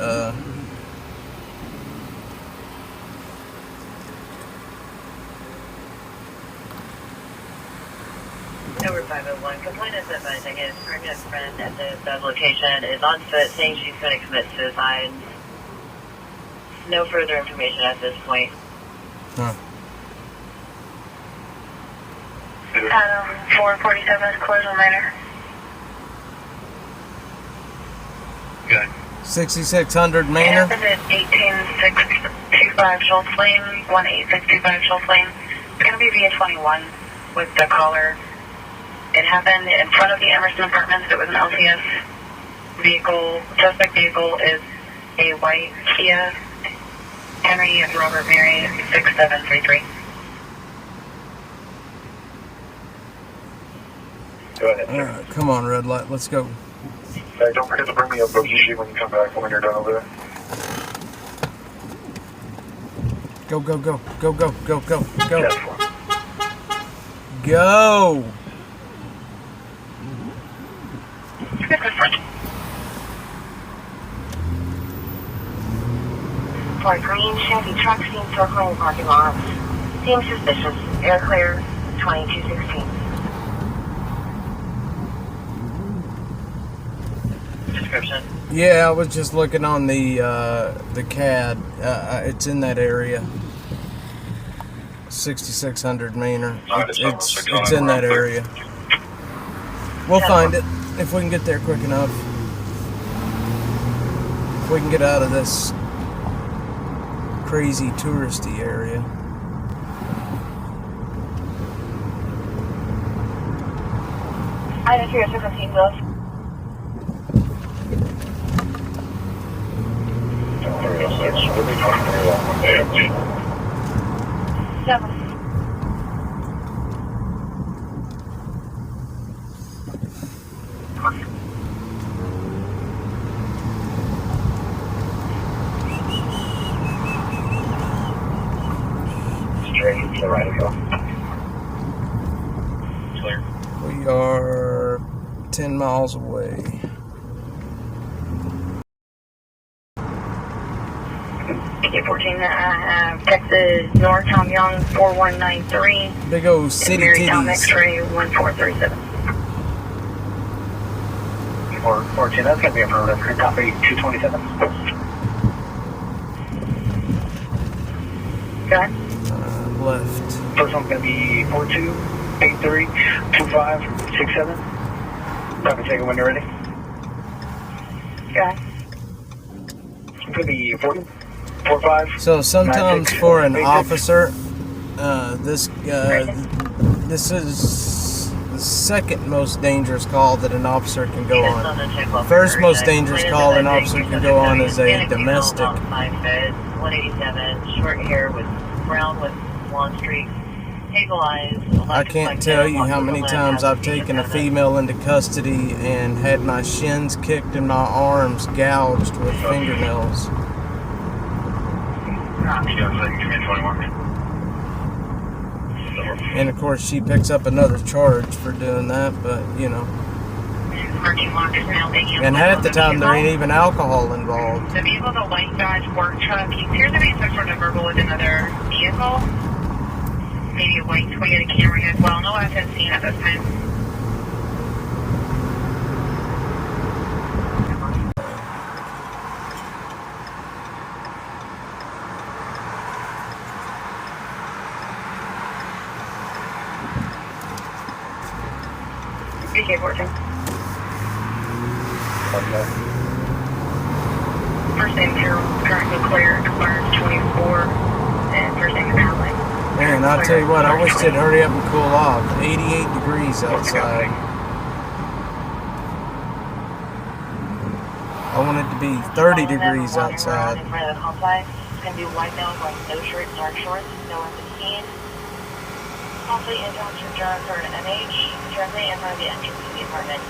Number 501. Complainant is advising his pregnant friend at the above location is on foot saying she's going to commit suicide. No further information at this point. huh. 447 is closed on minor. Good. 6600 It Manor. happened at 18625 Schultz Lane, 18625 Schultz Lane. It's going to be via 21 with the caller. It happened in front of the Emerson Apartments. It was an LCS vehicle. Suspect vehicle is a white Kia. Henry and Robert Mary 6733. Go ahead, sir. Alright, come on, red light, let's go. Hey, don't forget to bring me a boogie sheet when you come back when you're done over there. Go, go, go, go, go, go, go, go. Yes, Go! For a green Chevy truck seen circling the parking lot. Seems suspicious. Air clear 2216. Description. Yeah, I was just looking on the CAD. It's in that area. 6600 Manor. It's in that area. We'll find it if we can get there quick enough. If we can get out of this crazy touristy area. I didn't hear 17 those. Don't worry, we'll be talking very long one day. 7. Straight to the right of you. Clear. We We are 10 miles away. AK-14, Texas North, Tom Young, 4193. Big old city Marytown titties. X-ray, 1437. 414, that's going to be affirmative. Copy 227. Go ahead. Left. First one's going to be 42832567. Copy, take it when you're ready. Go ahead. It's going to be 4045. So sometimes for an officer, this is the second most dangerous call that an officer can go on. First most dangerous call an officer can go on is a domestic. 187, short hair with brown with blonde streaks, hazel eyes. I can't tell you how many times I've taken a female into custody and had my shins kicked and my arms gouged with fingernails. And of course she picks up another charge for doing that, but you know. And half the time there ain't even alcohol involved. The vehicle is a white Dodge work truck. He appears to be some sort of verbal with another vehicle. Maybe a white Toyota Camry as well. No assets seen at this time. AK-14. First name Carol, currently clear, expires 24, and first name Allen. Man, I'll tell you what, I wish they'd hurry up and cool off. 88 degrees outside. I want it to be 30 degrees outside. In front of the complex. It's going to be white male wearing no shirt, dark shorts, no one to be seen. Also, intelligent drugs or an MH, directly in front of the entrance to the apartment.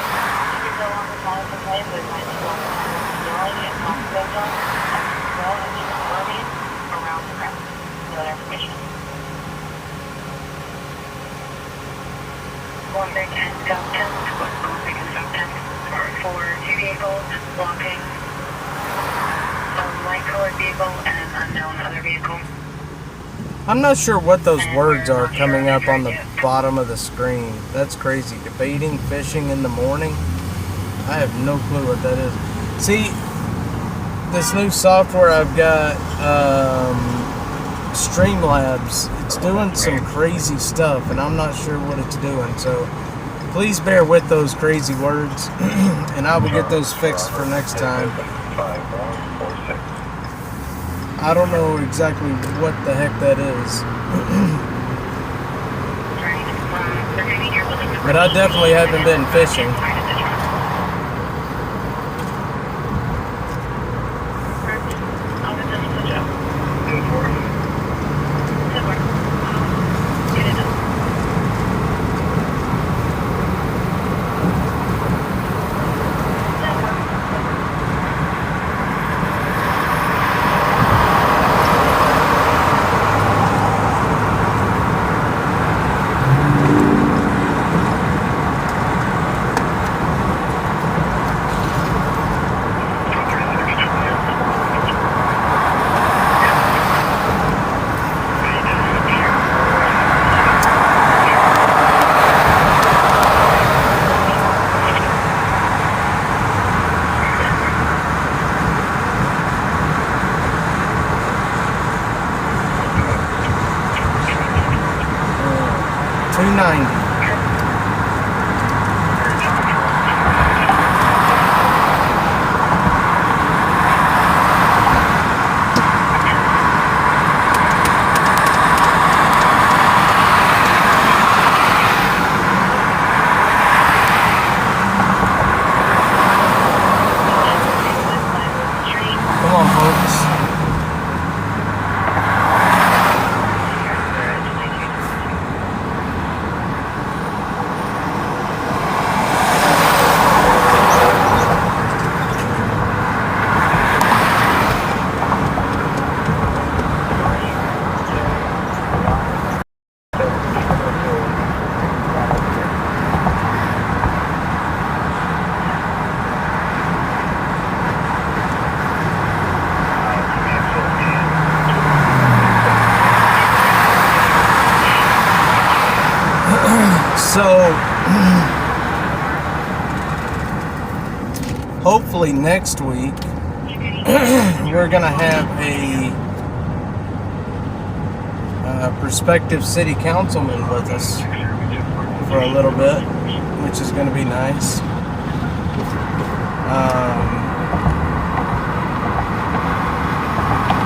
You can no longer follow the plane with my legal yelling and talking goes on, as well as confirming around the ground. No other information. Going big and South 10, going big and South 10, for two vehicles, blocking a light colored vehicle and an unknown other vehicle. I'm not sure what those words are coming up on the bottom of the screen. That's crazy. Debating fishing in the morning? I have no clue what that is. See, this new software I've got, Streamlabs, it's doing some crazy stuff, and I'm not sure what it's doing. So please bear with those crazy words, and I will get those fixed for next time. I don't know exactly what the heck that is. But I definitely haven't been fishing. So hopefully next week we're gonna have a prospective city councilman with us for a little bit, which is going to be nice.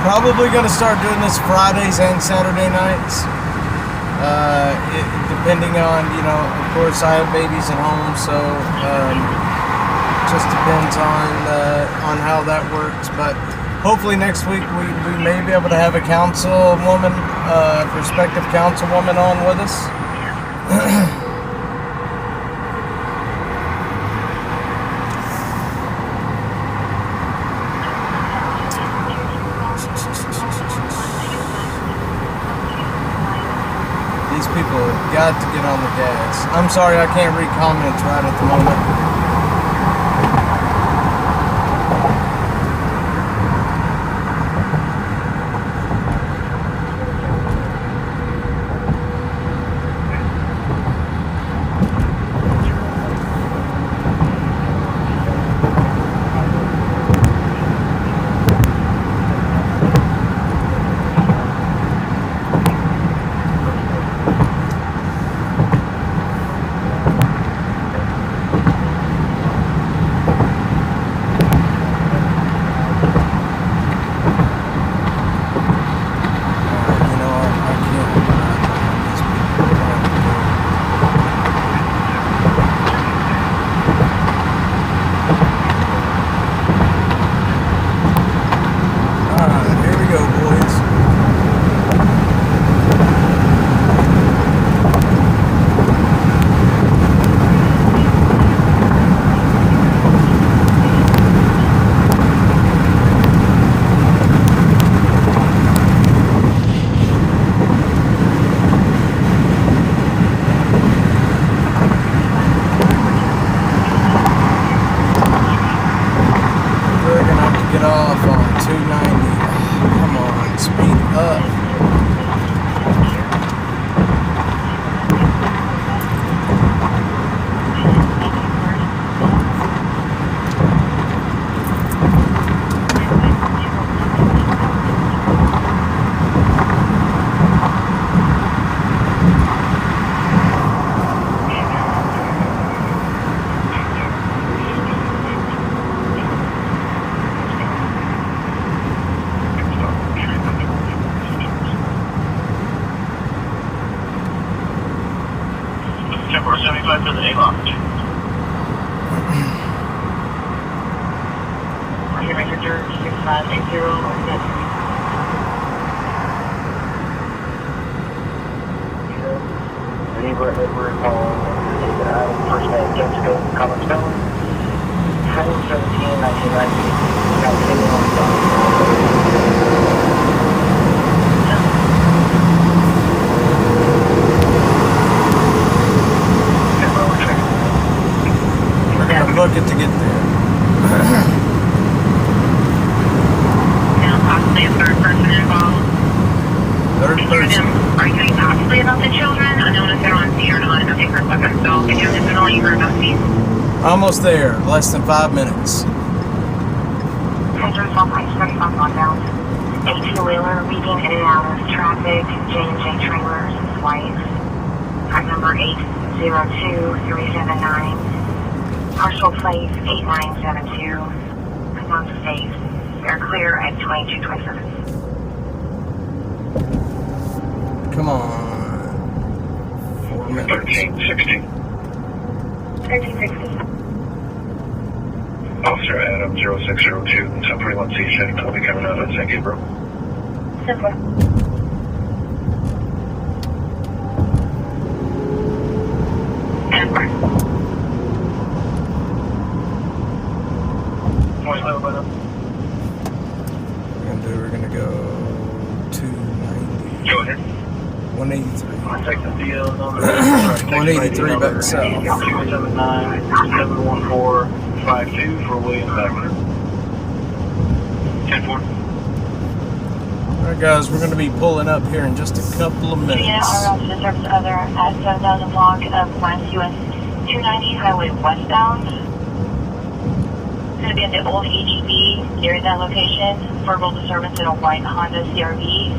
Probably going to start doing this Fridays and Saturday nights. Depending on, of course I have babies at home, so just depends on how that works. But hopefully next week we may be able to have a councilwoman, prospective councilwoman on with us. These people have got to get on the gas. I'm sorry I can't read comments right at the moment. Get off on 290. Come on, speed up. Temper 75 to the A-lock. Roger, Ranger 6580 on that. Libra Edward Paul, first name Jessica Collins Stone, 4/17/1990, got taken on Book it to get there. Now possibly a third person involved. Third person. Are you talking possibly about the children? I don't know if they're on scene or not. Okay, for a second. So, if you're listening, all you heard about these. Almost there. Less than 5 minutes. Center 12.35 northbound. 18-wheeler weaving in and out of traffic. J&J trailers, white. Car number 802379. Partial plate 8972. Not safe. They're clear at 2227. Come on. 4 minutes. 1360. 1360. Officer Adam 0602, 1041C6. I'll be coming out of San Gabriel. Simple. And back. We're gonna go 290. Go ahead. 183. I'll take the deal number. 183 back south. 279-714-52 for William Beckler. 10-4. Alright guys, we're going to be pulling up here in just a couple of minutes. Yeah, our route to the service other at 7,000 block of West US 290 Highway westbound. It's going to be at the old HEB near that location. Verbal disturbance in a white Honda CRV.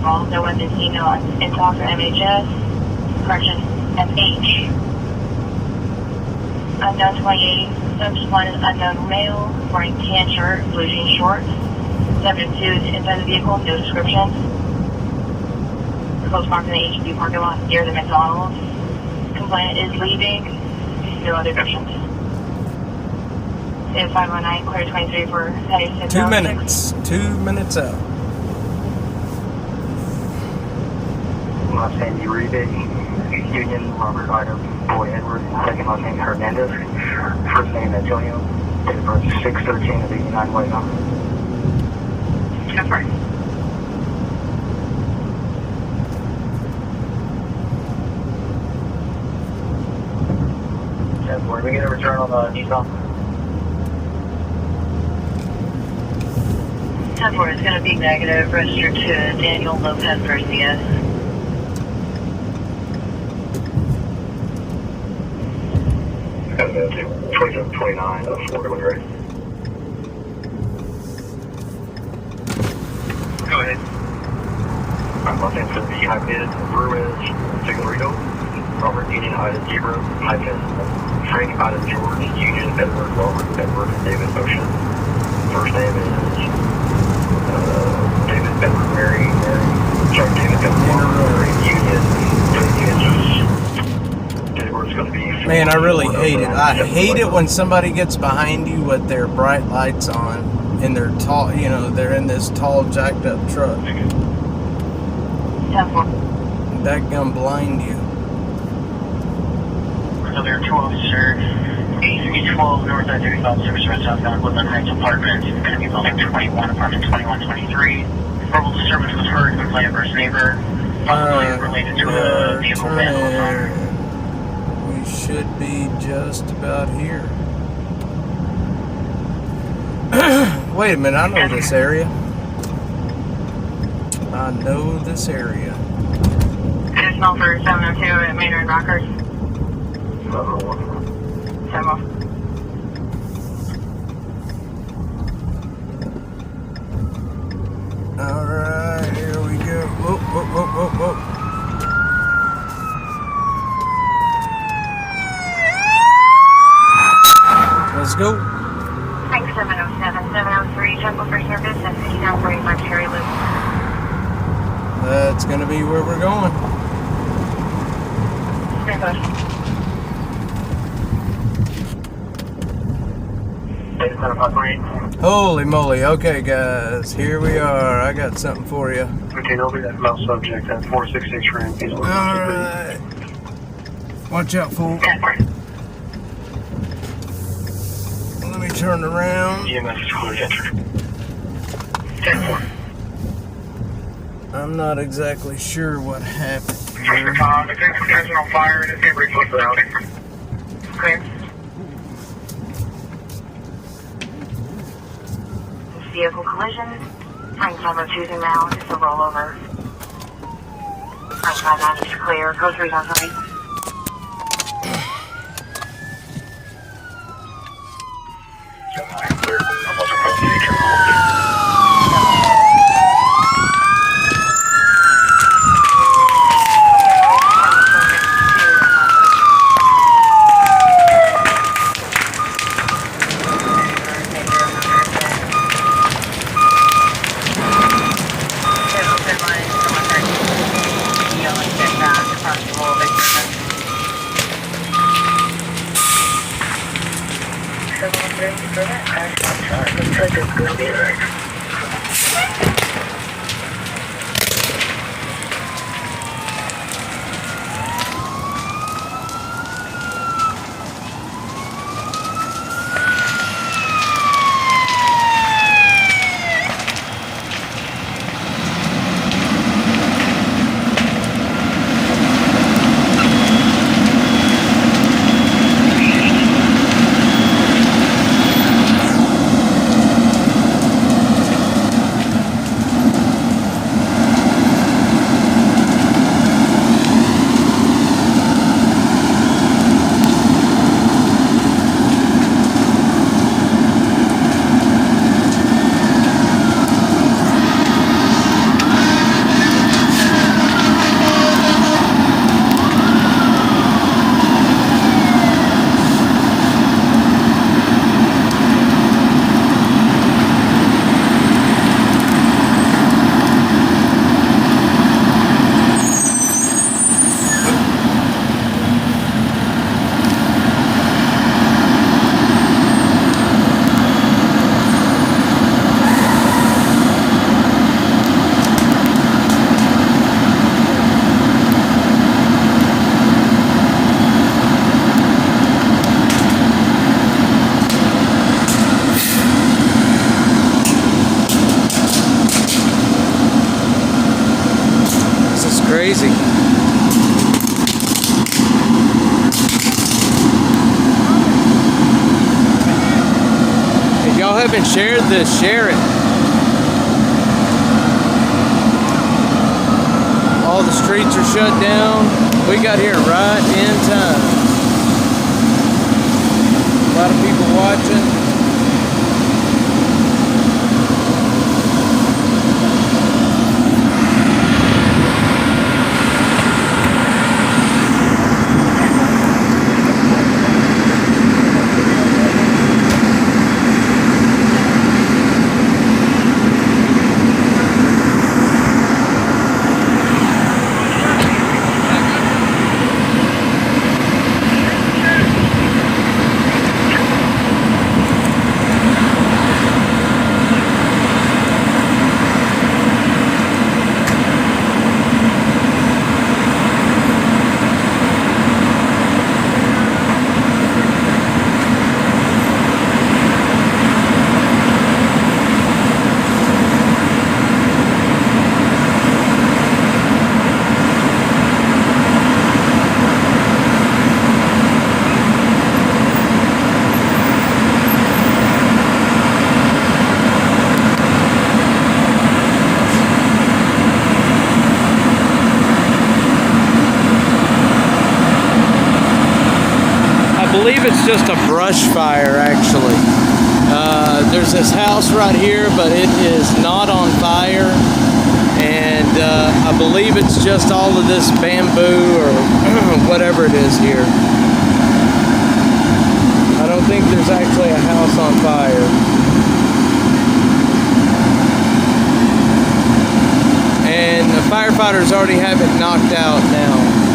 All no one is seen on Intalk or MHS. Correction, MH. Unknown 28. Subject line is unknown male, wearing tan shirt, blue jean shorts. Subject 2 is inside the vehicle, no description. Close park in the HEB parking lot near the McDonald's. Complainant is leaving, no other descriptions. State 519, clear 23 for heading 6. 2 minutes. 2 minutes out. Last name Uribe, Union, Robert Item, Boy Edward, second last name Hernandez, first name Antonio, date of birth 6/13 of 89 White Mountain. That's right. Where we get a return on the Nissan? 10-4 is going to be negative, registered to Daniel Lopez Garcia. Got about 2729 Florida when you're ready. Go ahead. Los Angeles, hyphen, Ruiz, Signorito, Robert Union, Ida Zebra, hyphen, Frank, Ida George, Union, Edward, Robert, Edward, David Ocean. First name is David Edward Mary, David Edward Mary, Union, Edward's going to be... Man, I really hate it. I hate it when somebody gets behind you with their bright lights on and they're tall, you know, they're in this tall, jacked up truck. 10-4. That gonna blind you. So there are 2 officers, 8312 North I-35 Service Road southbound Woodland Heights Apartments. It's going to be building 21, apartment 2123. Verbal disturbance was heard, complainant versus neighbor. Possibly related to a vehicle vandalism. We should be just about here. Wait a minute, I know this area. I know this area. Additional for 702 at Maynard Rockers. 7-1. Alright, here we go. Whoa, whoa, whoa, whoa, whoa. Let's go. Thanks, 707, 703, Temple for service at 5945 Cherry Loop. That's gonna be where we're going. Very good. Holy moly. Okay, guys. Here we are. I got something for you. Okay, nobody that mouse subject at 466 for him. Alright. Watch out, fool. 10-4. Let me turn around. EMS is clear to enter. 10-4. I'm not exactly sure what happened Mr. here. Tom, the thing's catching on fire and it's being reflected out. Clear. Vehicle collision. Frank 702 inbound. It's a rollover. Frank 59 is clear. Code 3's on something. crazy. If y'all haven't shared this, share it. All the streets are shut down. We got here right in time. A lot of people watching. I believe it's just a brush fire, actually. There's this house right here, but it is not on fire. And I believe it's just all of this bamboo or whatever it is here. I don't think there's actually a house on fire. And the firefighters already have it knocked out now.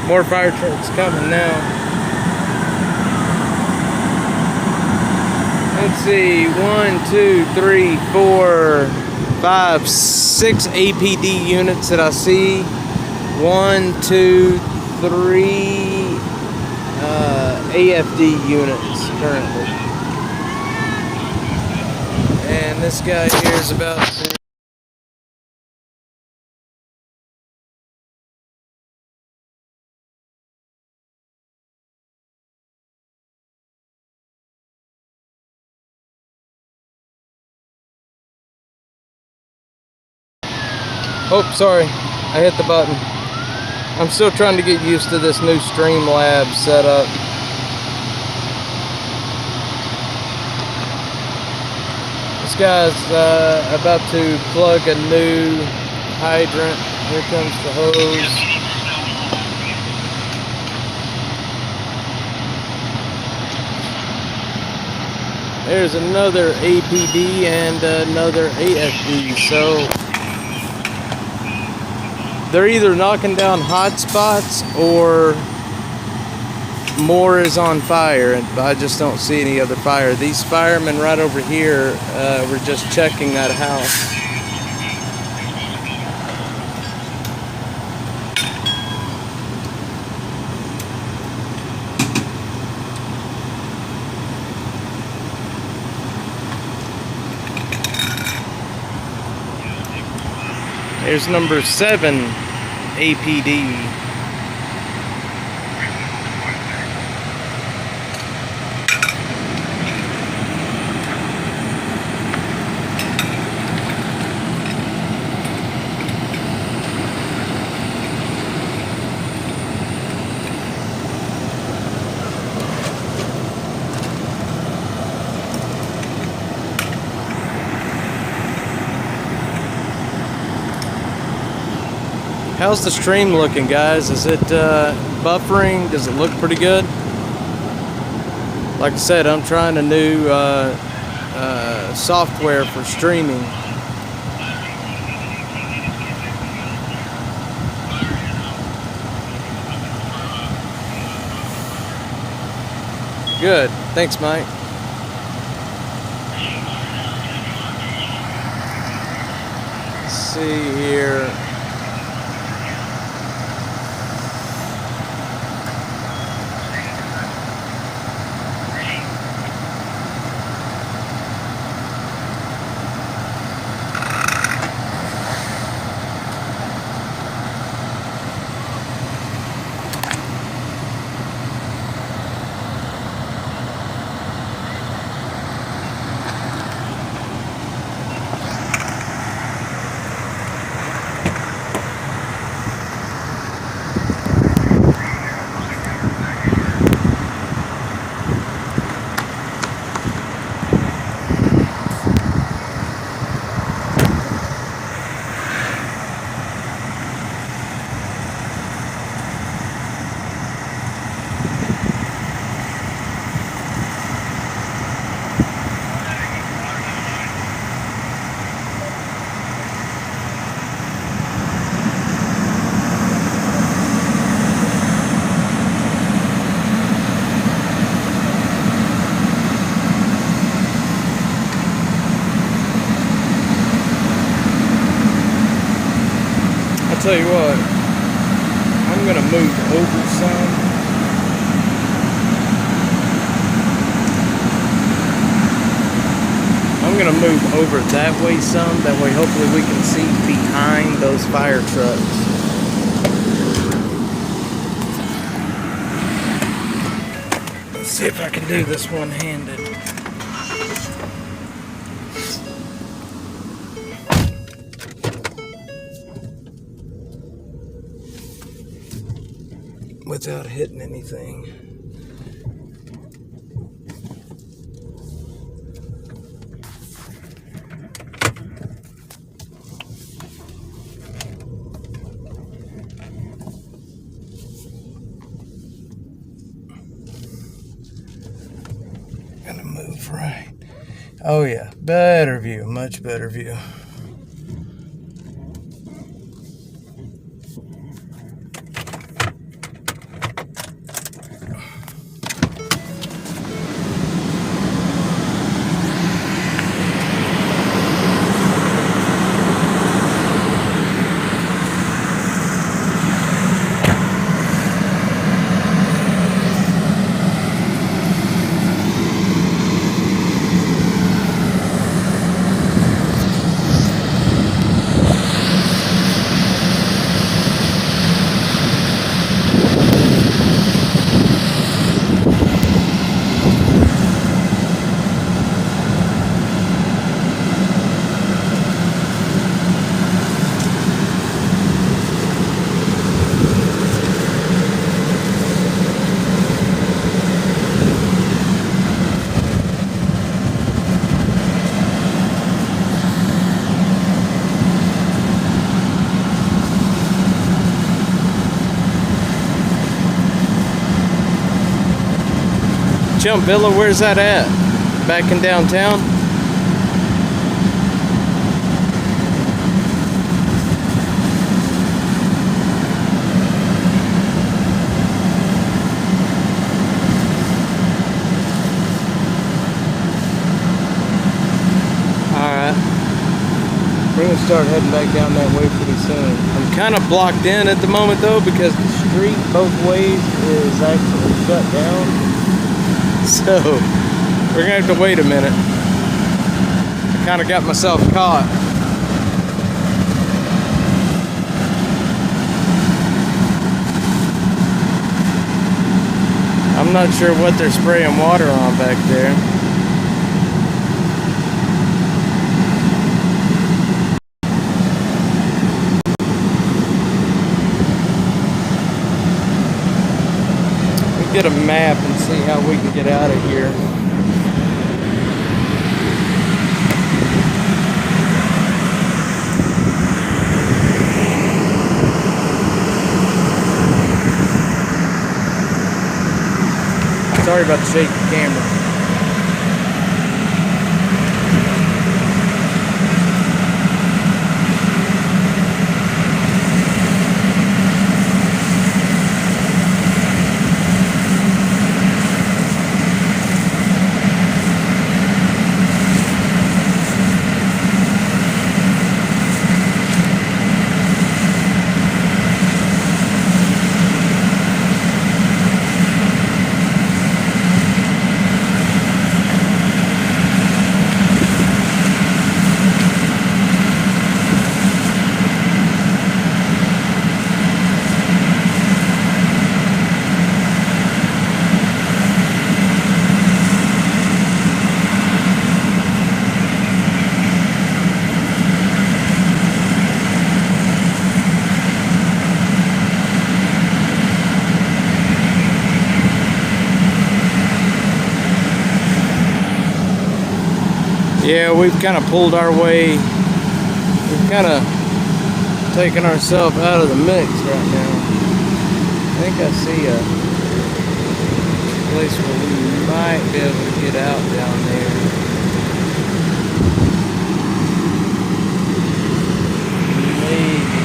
More fire trucks coming now. Let's see, 1, 2, 3, 4, 5, 6 APD units that I see. 1, 2, 3 AFD units currently. And this guy here is about to... Oh, sorry, I hit the button. I'm still trying to get used to this new Streamlabs setup. This guy's about to plug a new hydrant. Here comes the hose. There's another APD and another AFD, so they're either knocking down hot spots or more is on fire, and I just don't see any other fire. These firemen right over here were just checking that house. There's number 7 APD. How's the stream looking, guys? Is it buffering? Does it look pretty good? Like I said, I'm trying a new software for streaming. Good. Thanks, Mike. Let's see here. Tell you what, I'm gonna move over some. I'm gonna move over that way some. That way, hopefully, we can see behind those fire trucks. Let's see if I can do this one-handed. Without hitting anything. Gonna move right. Oh yeah, better view, much better view. Jump Villa, where's that at? Back in downtown? Alright. We're going to start heading back down that way pretty soon. I'm kind of blocked in at the moment though because the street both ways is actually shut down. So, we're going to have to wait a minute. I kind of got myself caught. I'm not sure what they're spraying water on back there. Get a map and see how we can get out of here. Sorry about the shaky camera. Yeah, we've kind of pulled our way. We've kind of taken ourselves out of the mix right now. I think I see a place where we might be able to get out down there. Maybe.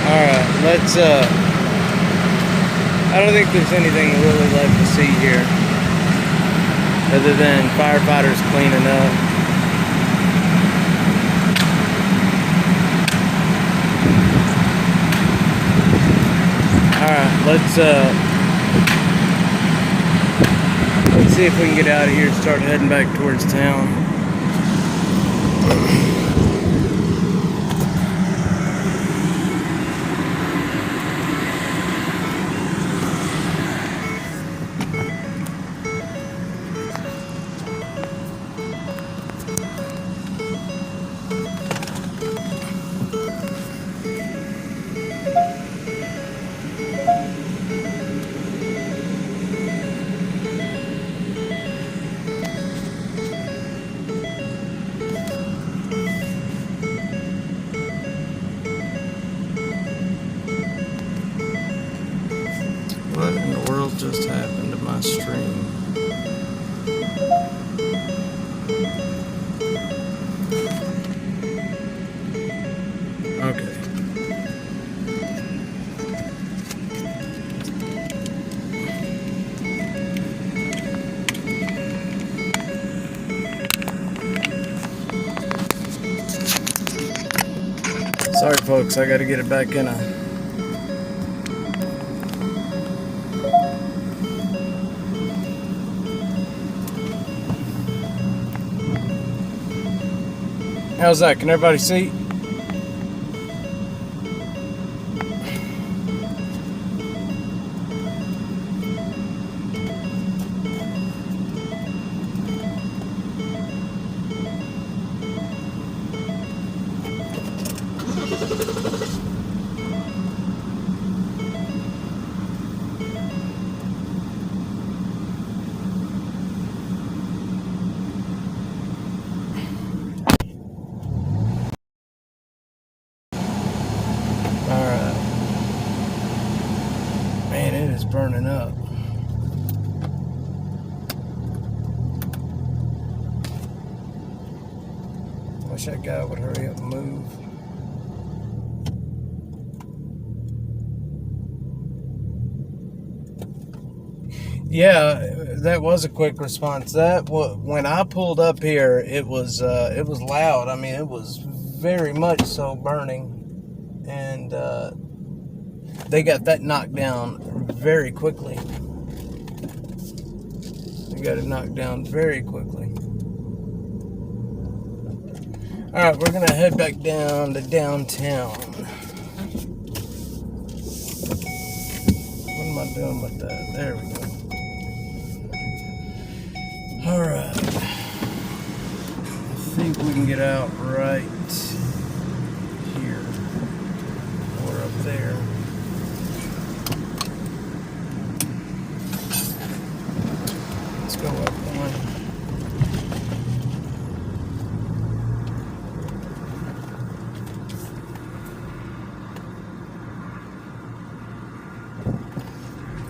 Alright, let's, I don't think there's anything really left to see here, other than firefighters cleaning up. Alright, let's see if we can get out of here and start heading back towards town. What in the world just happened to my stream? Okay. Sorry folks, I gotta get it back in a How's that? Can everybody see? Man, it is burning up. Wish that guy would hurry up and move. Yeah, that was a quick response. When I pulled up here, it was loud. I mean, it was very much so burning, and they got that knocked down very quickly. They got it knocked down very quickly. All right, we're gonna head back down to downtown. What am I doing with that? There we go. All right. I think we can get out right here or up there. Let's go up one.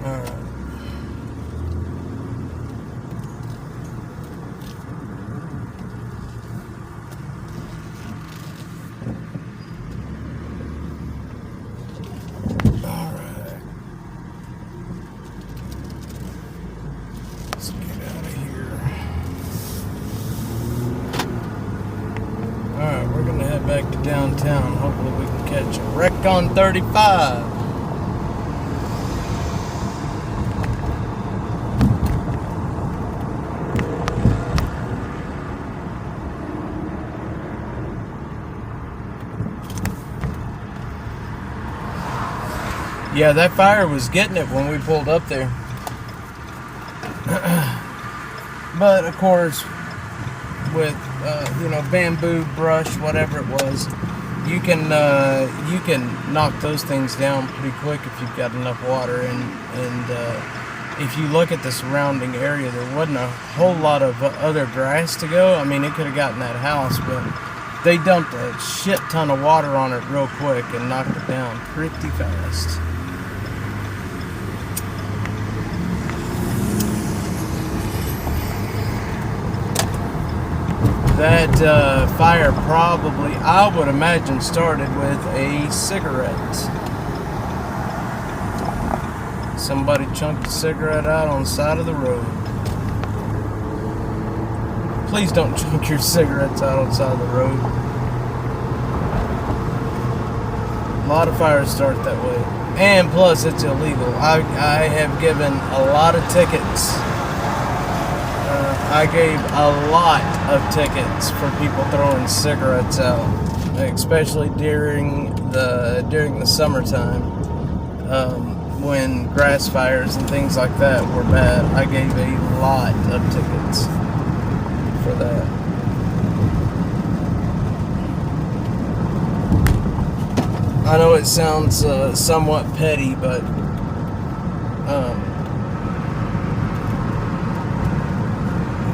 Alright. Alright. Let's get out of here. Alright, we're gonna head back to downtown. Hopefully we can catch a wreck on 35. Yeah, that fire was getting it when we pulled up there. But of course, with bamboo, brush, whatever it was, you can knock those things down pretty quick if you've got enough water. And if you look at the surrounding area, there wasn't a whole lot of other grass to go. I mean, it could have gotten that house, but they dumped a shit ton of water on it real quick and knocked it down pretty fast. That fire probably, I would imagine, started with a cigarette. Somebody chunked a cigarette out on the side of the road. Please don't chunk your cigarettes out on the side of the road. A lot of fires start that way. And plus, it's illegal. I have given a lot of tickets. I gave a lot of tickets for people throwing cigarettes out, especially during the summertime, when grass fires and things like that were bad. I gave a lot of tickets for that. I know it sounds somewhat petty, but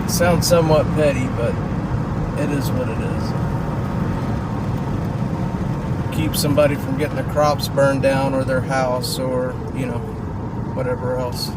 sounds somewhat petty, but it is what it is. Keep somebody from getting their crops burned down or their house or, whatever else.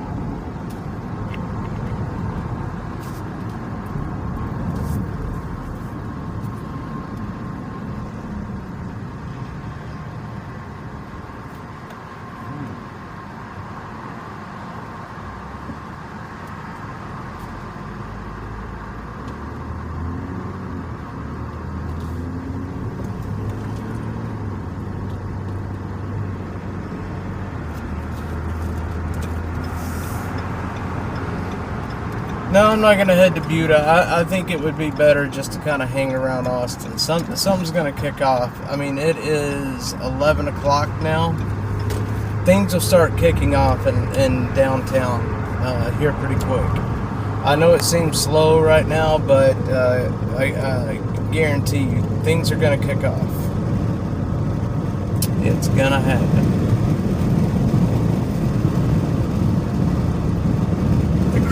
No, I'm not going to head to Butte. I think it would be better just to kind of hang around Austin. Something's going to kick off. I mean, it is 11 o'clock now. Things will start kicking off in downtown here pretty quick. I know it seems slow right now, but I guarantee you, things are going to kick off. It's going to happen.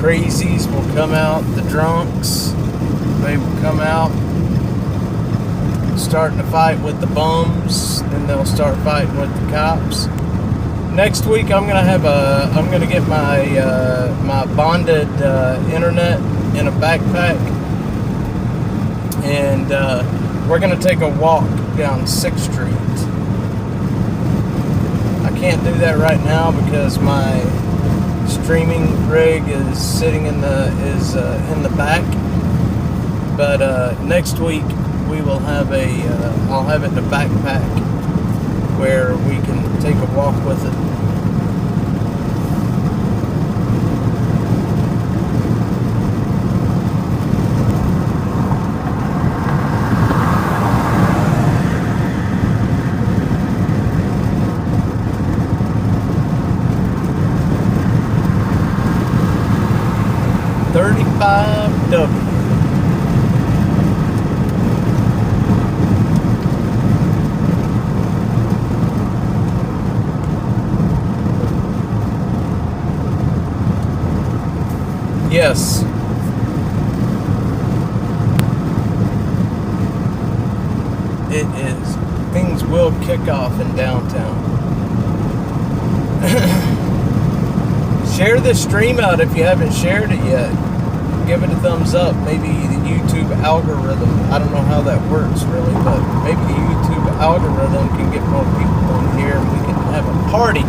Crazies will come out, the drunks, they will come out, starting to fight with the bums, then they'll start fighting with the cops. Next week I'm gonna get my bonded internet in a backpack, and we're gonna take a walk down 6th Street. I can't do that right now because my streaming rig is sitting in the back, but next week we will have I'll have it in a backpack where we can take a walk with it. W. Yes. It is. Things will kick off in downtown. Share the stream out if you haven't shared it yet. Give it a thumbs up. Maybe the YouTube algorithm, I don't know how that works really, but maybe the YouTube algorithm can get more people on here and we can have a party.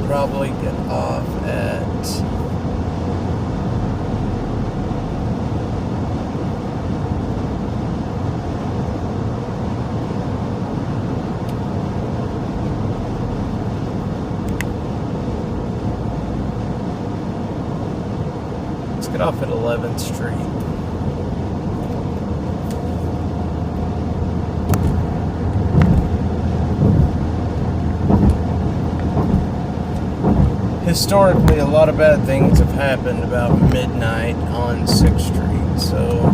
Probably get off at let's get off at 11th Street. Historically, a lot of bad things have happened about midnight on 6th Street, so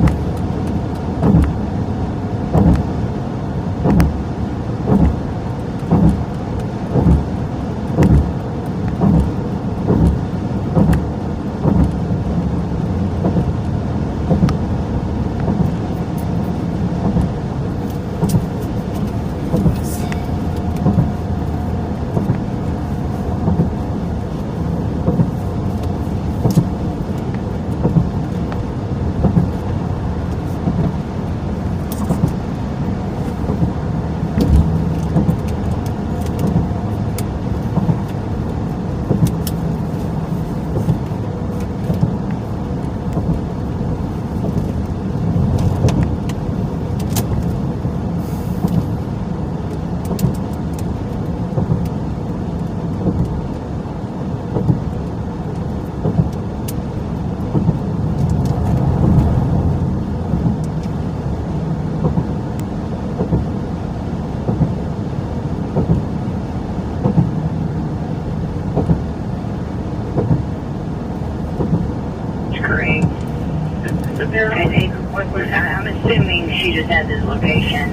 I'm assuming she just has his location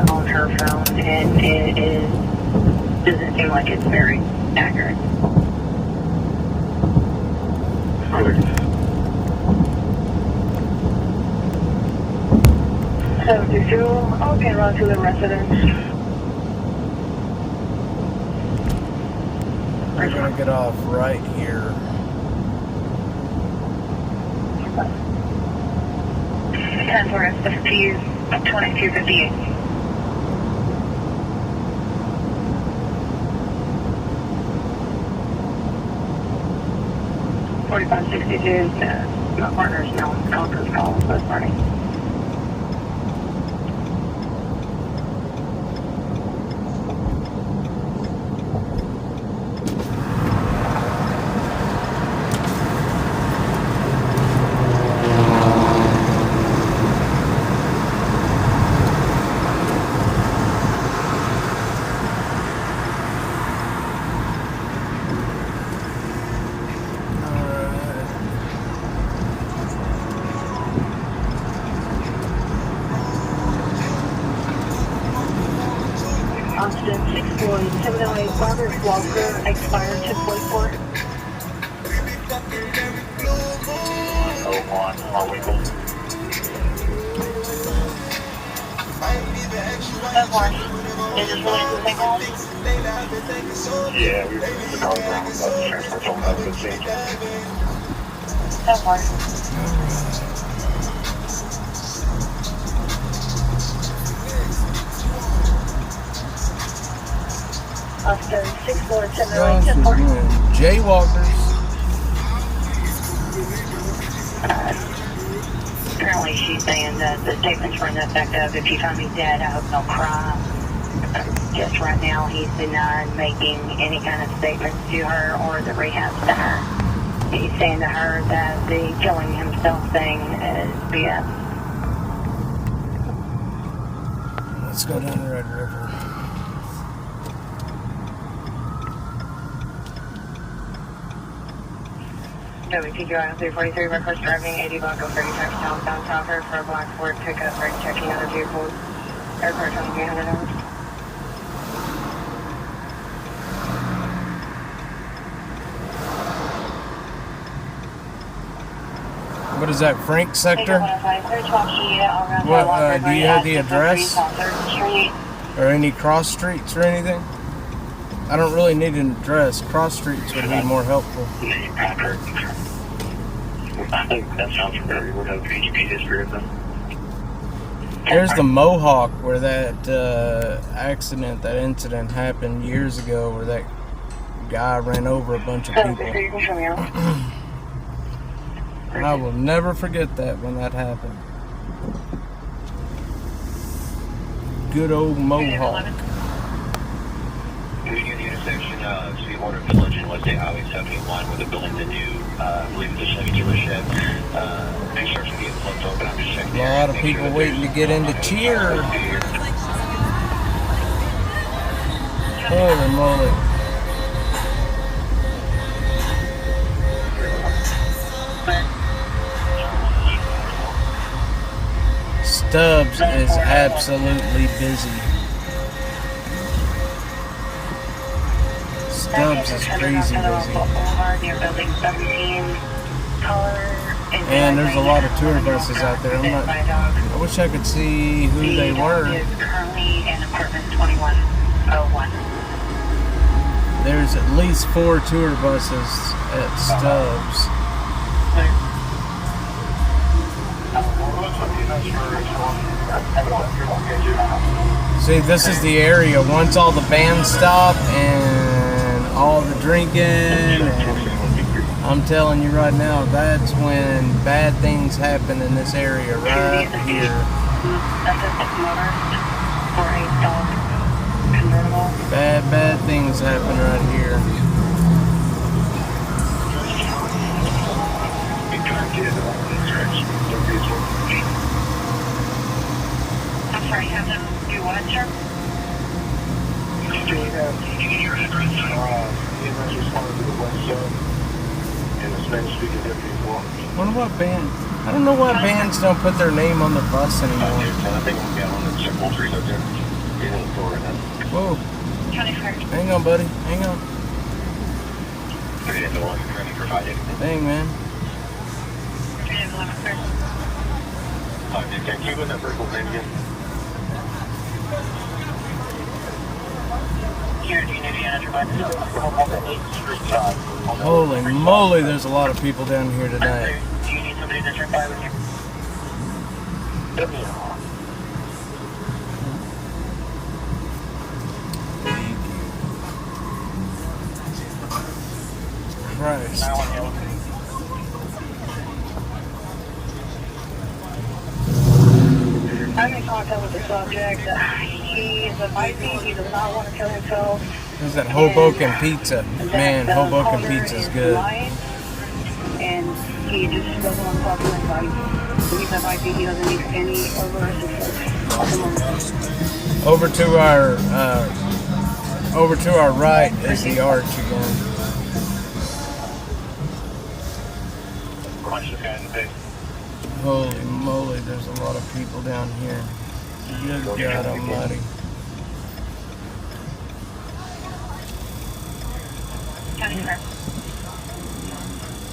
on her phone, and it doesn't seem like it's very accurate. 72, okay, run to the residence. We're gonna get off right here. 10 for SFP 2258. My partner's now on conference call this morning. Austin 64708 Robert Walker, expired 244. 101, are we good? That one. Is this related to the same call? Yeah, we were the car around the transport from out of the scene. So far. Oscar 6410 Jaywalkers. Apparently she's saying that the statements were in the effect of, if you find me dead, I hope no crime. Just right now, he's denied making any kind of statements to her or the rehab center. He's saying to her that the killing himself thing is BS. Let's go down the Red River. WTQI 343, request driving 80 block of 35 southbound Talker for a black Ford pickup for checking other vehicles. Airport on $300. What is that, Frank sector? What, do you have the address? Or any cross streets or anything? I don't really need an address. Cross streets would be more helpful. I think that sounds familiar. We'll have PGP history of them. There's the Mohawk where that that incident happened years ago where that guy ran over a bunch of people. I will never forget that when that happened. Good old Mohawk. We near the intersection of Sweetwater Village and West State Highway 71 where they're building the new, I believe it's a Chevy dealership. Construction getting flipped open. I'm just checking. A lot of people waiting to get into cheer. Holy moly. Stubbs is absolutely busy. Stubbs is crazy busy. And there's a lot of tour buses out there. I wish I could see who they were. There's at least 4 tour buses at Stubbs. See, this is the area. Once all the bands stop and all the drinking, and I'm telling you right now, that's when bad things happen in this area right here. Bad things happen right here. I'm sorry, have them do what, sir? Wonder what band? I don't know why bands don't put their name on the bus anymore. Whoa. Hang on, buddy. Hang on. Dang, man. Holy moly, there's a lot of people down here tonight. Do you need somebody to drink by with you? Christ. I'm in contact with the subject. He is a Viking. He does not want to kill himself. There's that Hoboken pizza. Man, Hoboken pizza is good. And he just doesn't want to talk to anybody. He's a Viking. He doesn't need any over assistance. Over to our right is the arch again. Holy moly, there's a lot of people down here. Good God almighty.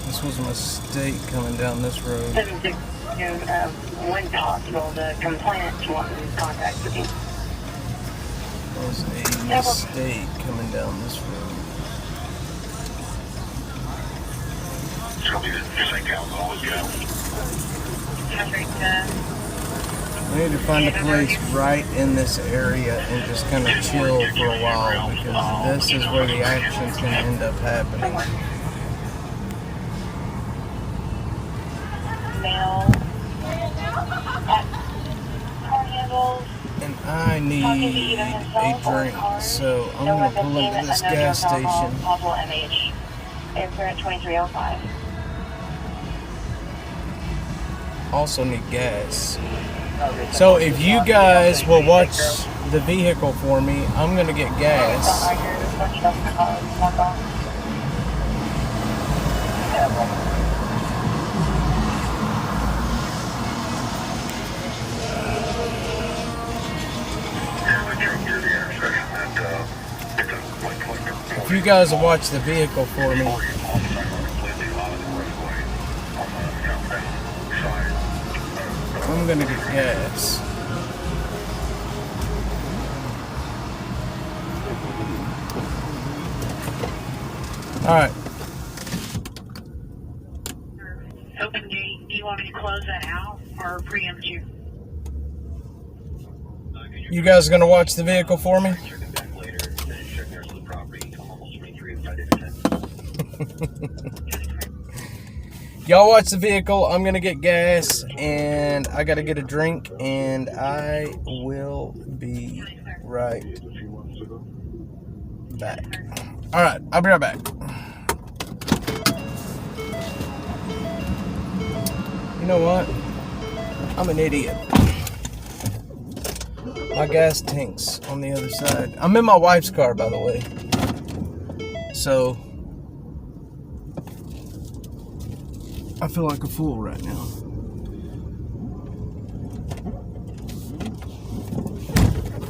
This was a mistake coming down this road. When possible, the complainant wants contact with you. was a mistake coming down this road. It's going to be the same alcohol as go. We need to find a place right in this area and just kind of chill for a while, because this is where the action's going to end up happening. Male car handles. And I need a drink, so I'm going to pull into this gas station. Possible MH. Aircraft 2305. Also need gas. So if you guys will watch the vehicle for me, I'm going to get gas. If you guys will watch the vehicle for me. I'm gonna get gas. Alright. Open gate. Do you want me to close that out or preempt you? You guys gonna watch the vehicle for me? Y'all watch the vehicle. I'm gonna get gas and I gotta get a drink, and I will be right back. Alright, I'll be right back. You know what? I'm an idiot. My gas tank's on the other side. I'm in my wife's car, by the way. So I feel like a fool right now.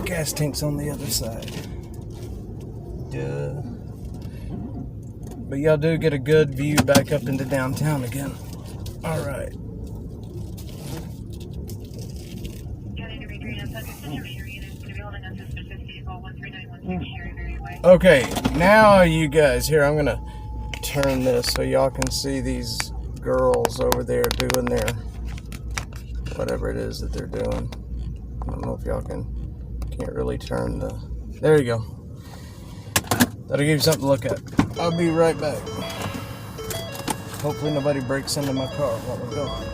Gas tank's on the other side. Duh. But y'all do get a good view back up into downtown again. Alright. Okay, now you guys, here, I'm gonna turn this so y'all can see these girls over there doing their whatever it is that they're doing. I don't know if y'all can't really turn the, there you go. That'll give you something to look at. I'll be right back. Hopefully nobody breaks into my car while we're going.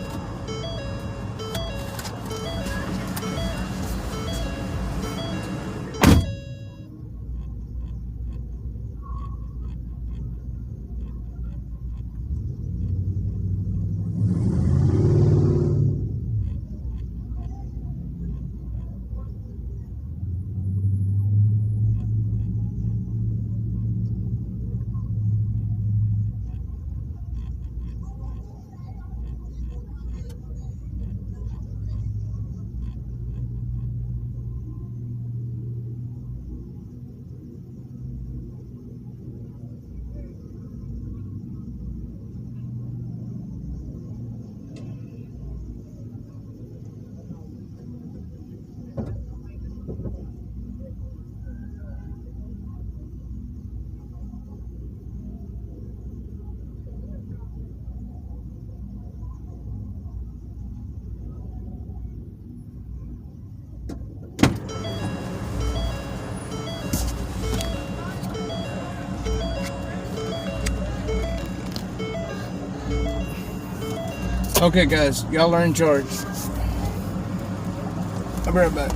Okay guys, y'all are in charge. I'll be right back.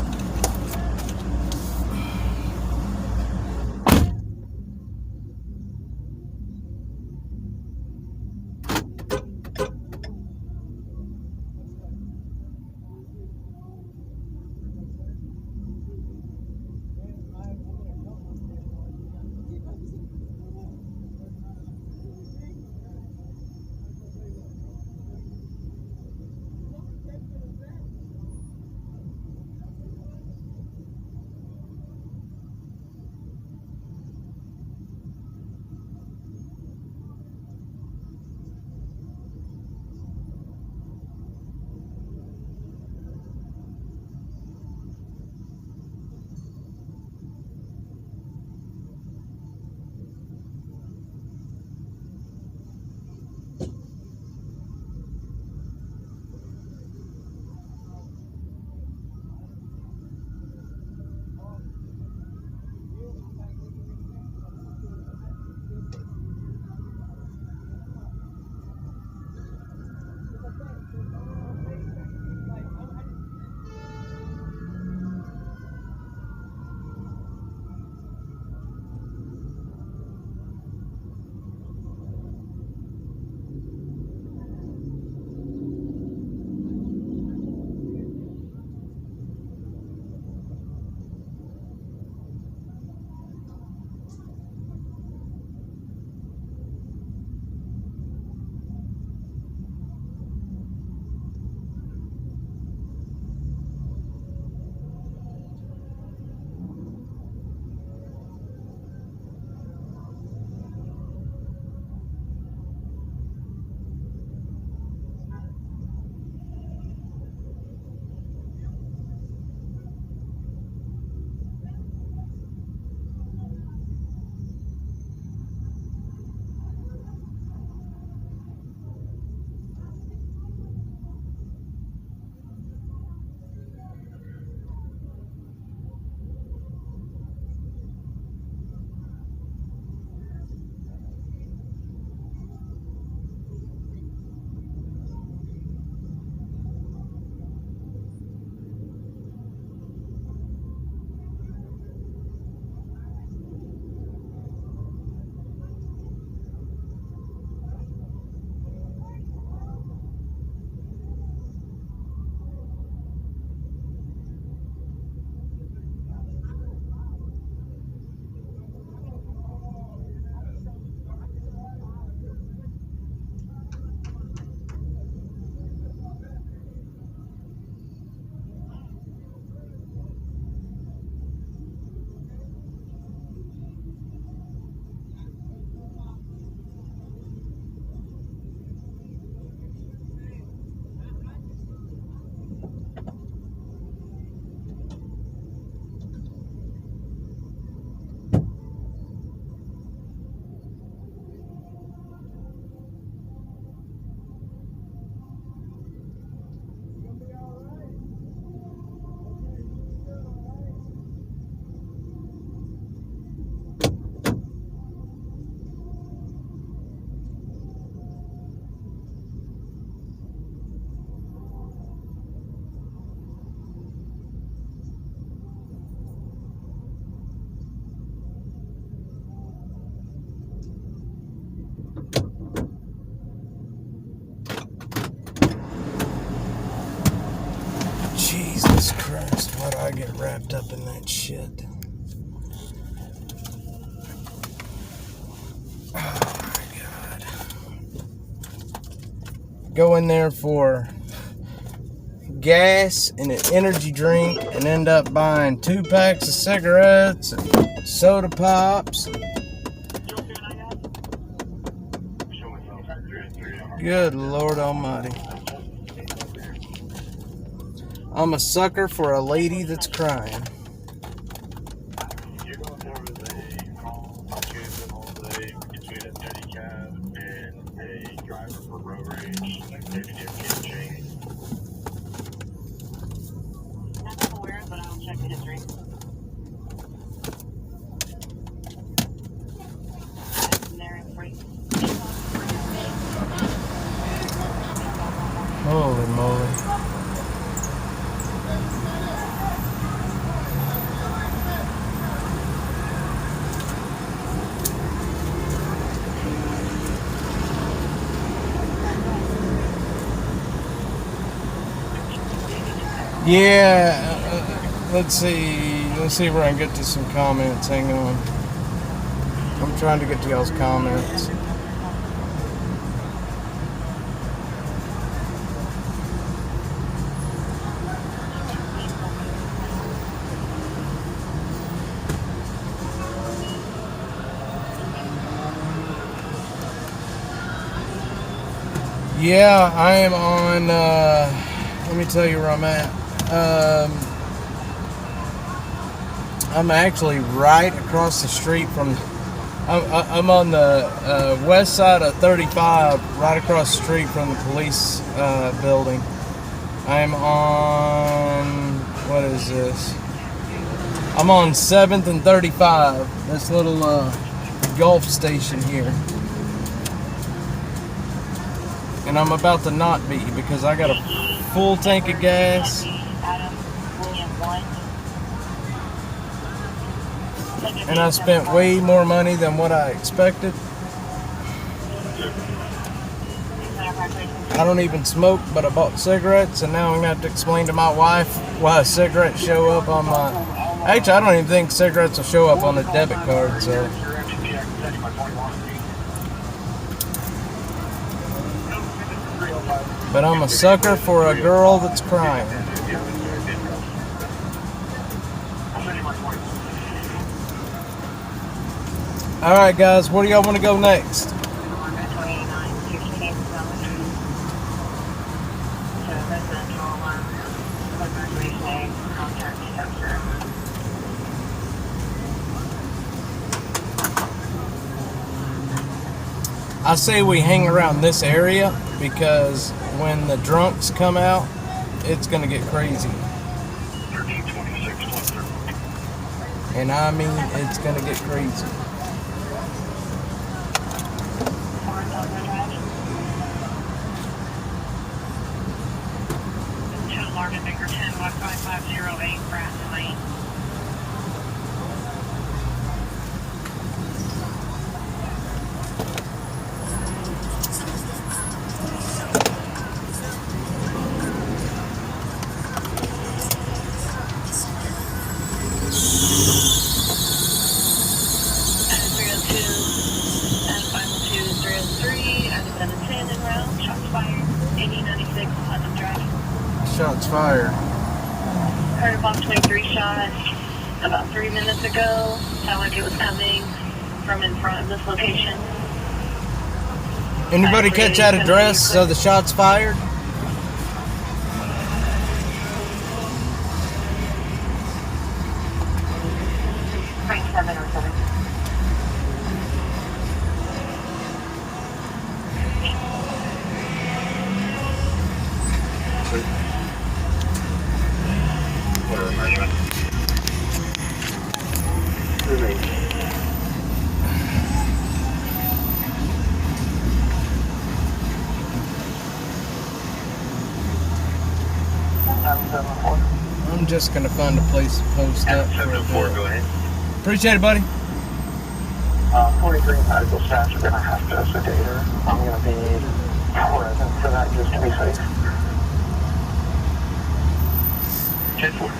get wrapped up in that shit. Oh my God. Go in there for gas and an energy drink and end up buying 2 packs of cigarettes and soda pops. Good Lord Almighty. I'm a sucker for a lady that's crying. Holy moly. Yeah, let's see where I can get to some comments. Hang on. I'm trying to get to y'all's comments. Yeah, I am on, let me tell you where I'm at. I'm actually right across the street from, I'm on the west side of 35, right across the street from the police building. I'm on, what is this? I'm on 7th and 35, this little Gulf station here. And I'm about to not be because I got a full tank of gas. And I spent way more money than what I expected. I don't even smoke, but I bought cigarettes, and now I'm gonna have to explain to my wife why cigarettes show up on my. Actually, I don't even think cigarettes will show up on a debit card, so. But I'm a sucker for a girl that's crying. Alright guys, where do y'all want to go next? I say we hang around this area because when the drunks come out, it's gonna get crazy. And I mean, it's gonna get crazy. Shots fired. Heard a bomb 23 shot about 3 minutes ago. Sounded like it was coming from in front of this location. Anybody catch that address of the shots fired? Frank 707. I'm just gonna find a place to post up for a bit. Go ahead. Appreciate it, buddy. 43 medical staff are going to have to sedate her. I'm going to be present for that just to be safe. 10-4.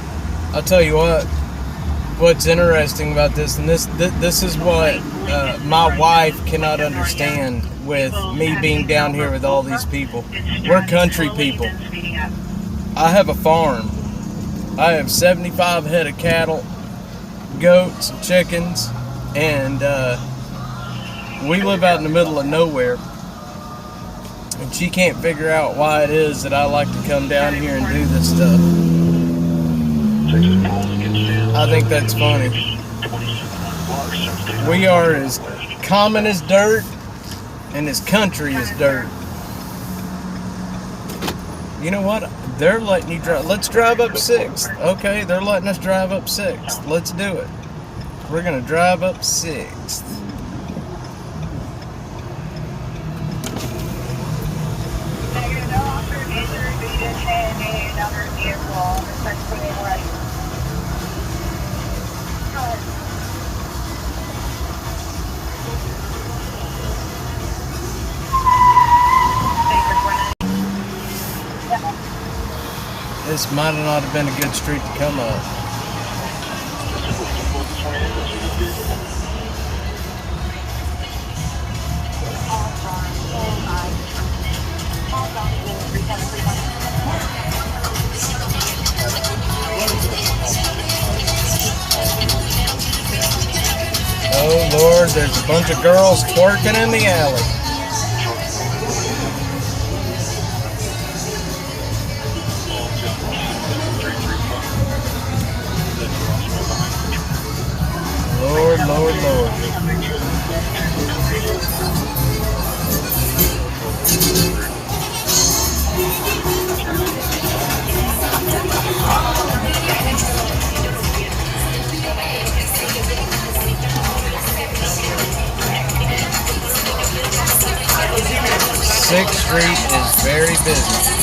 I'll tell you what's interesting about this, and this is what my wife cannot understand with me being down here with all these people. We're country people. I have a farm. I have 75 head of cattle, goats, chickens, and we live out in the middle of nowhere. And she can't figure out why it is that I like to come down here and do this stuff. I think that's funny. We are as common as dirt and as country as dirt. You know what? They're letting you drive. Let's drive up 6th. Okay, they're letting us drive up 6th. Let's do it. We're going to drive up 6th. This might not have been a good street to come up. Oh Lord, there's a bunch of girls twerking in the alley. Lord, Lord, Lord. Sixth Street is very busy.